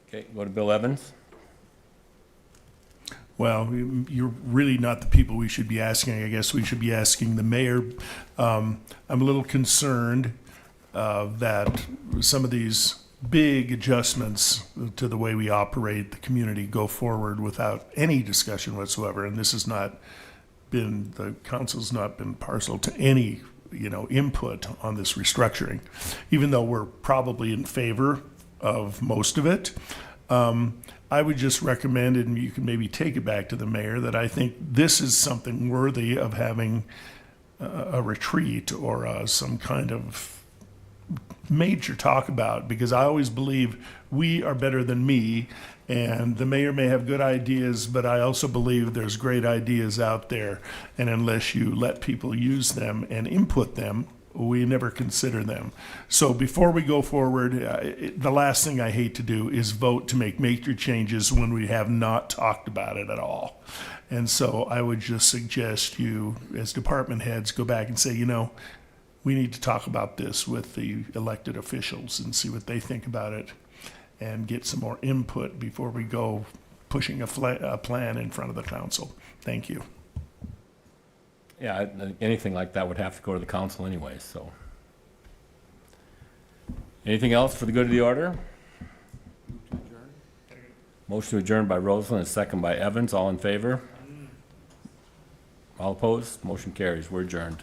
Okay, go to Bill Evans. Well, you're really not the people we should be asking. I guess we should be asking the mayor. I'm a little concerned that some of these big adjustments to the way we operate the community go forward without any discussion whatsoever. And this has not been, the council's not been partial to any, input on this restructuring, even though we're probably in favor of most of it. I would just recommend, and you can maybe take it back to the mayor, that I think this is something worthy of having a retreat or some kind of major talk about, because I always believe we are better than me, and the mayor may have good ideas, but I also believe there's great ideas out there, and unless you let people use them and input them, we never consider them. So before we go forward, the last thing I hate to do is vote to make major changes when we have not talked about it at all. And so I would just suggest you, as department heads, go back and say, we need to talk about this with the elected officials and see what they think about it and get some more input before we go pushing a plan in front of the council. Thank you. Yeah, anything like that would have to go to the council anyway, so. Anything else for the good of the order? Motion to adjourn by Roseland and second by Evans. All in favor? All opposed? Motion carries. We're adjourned.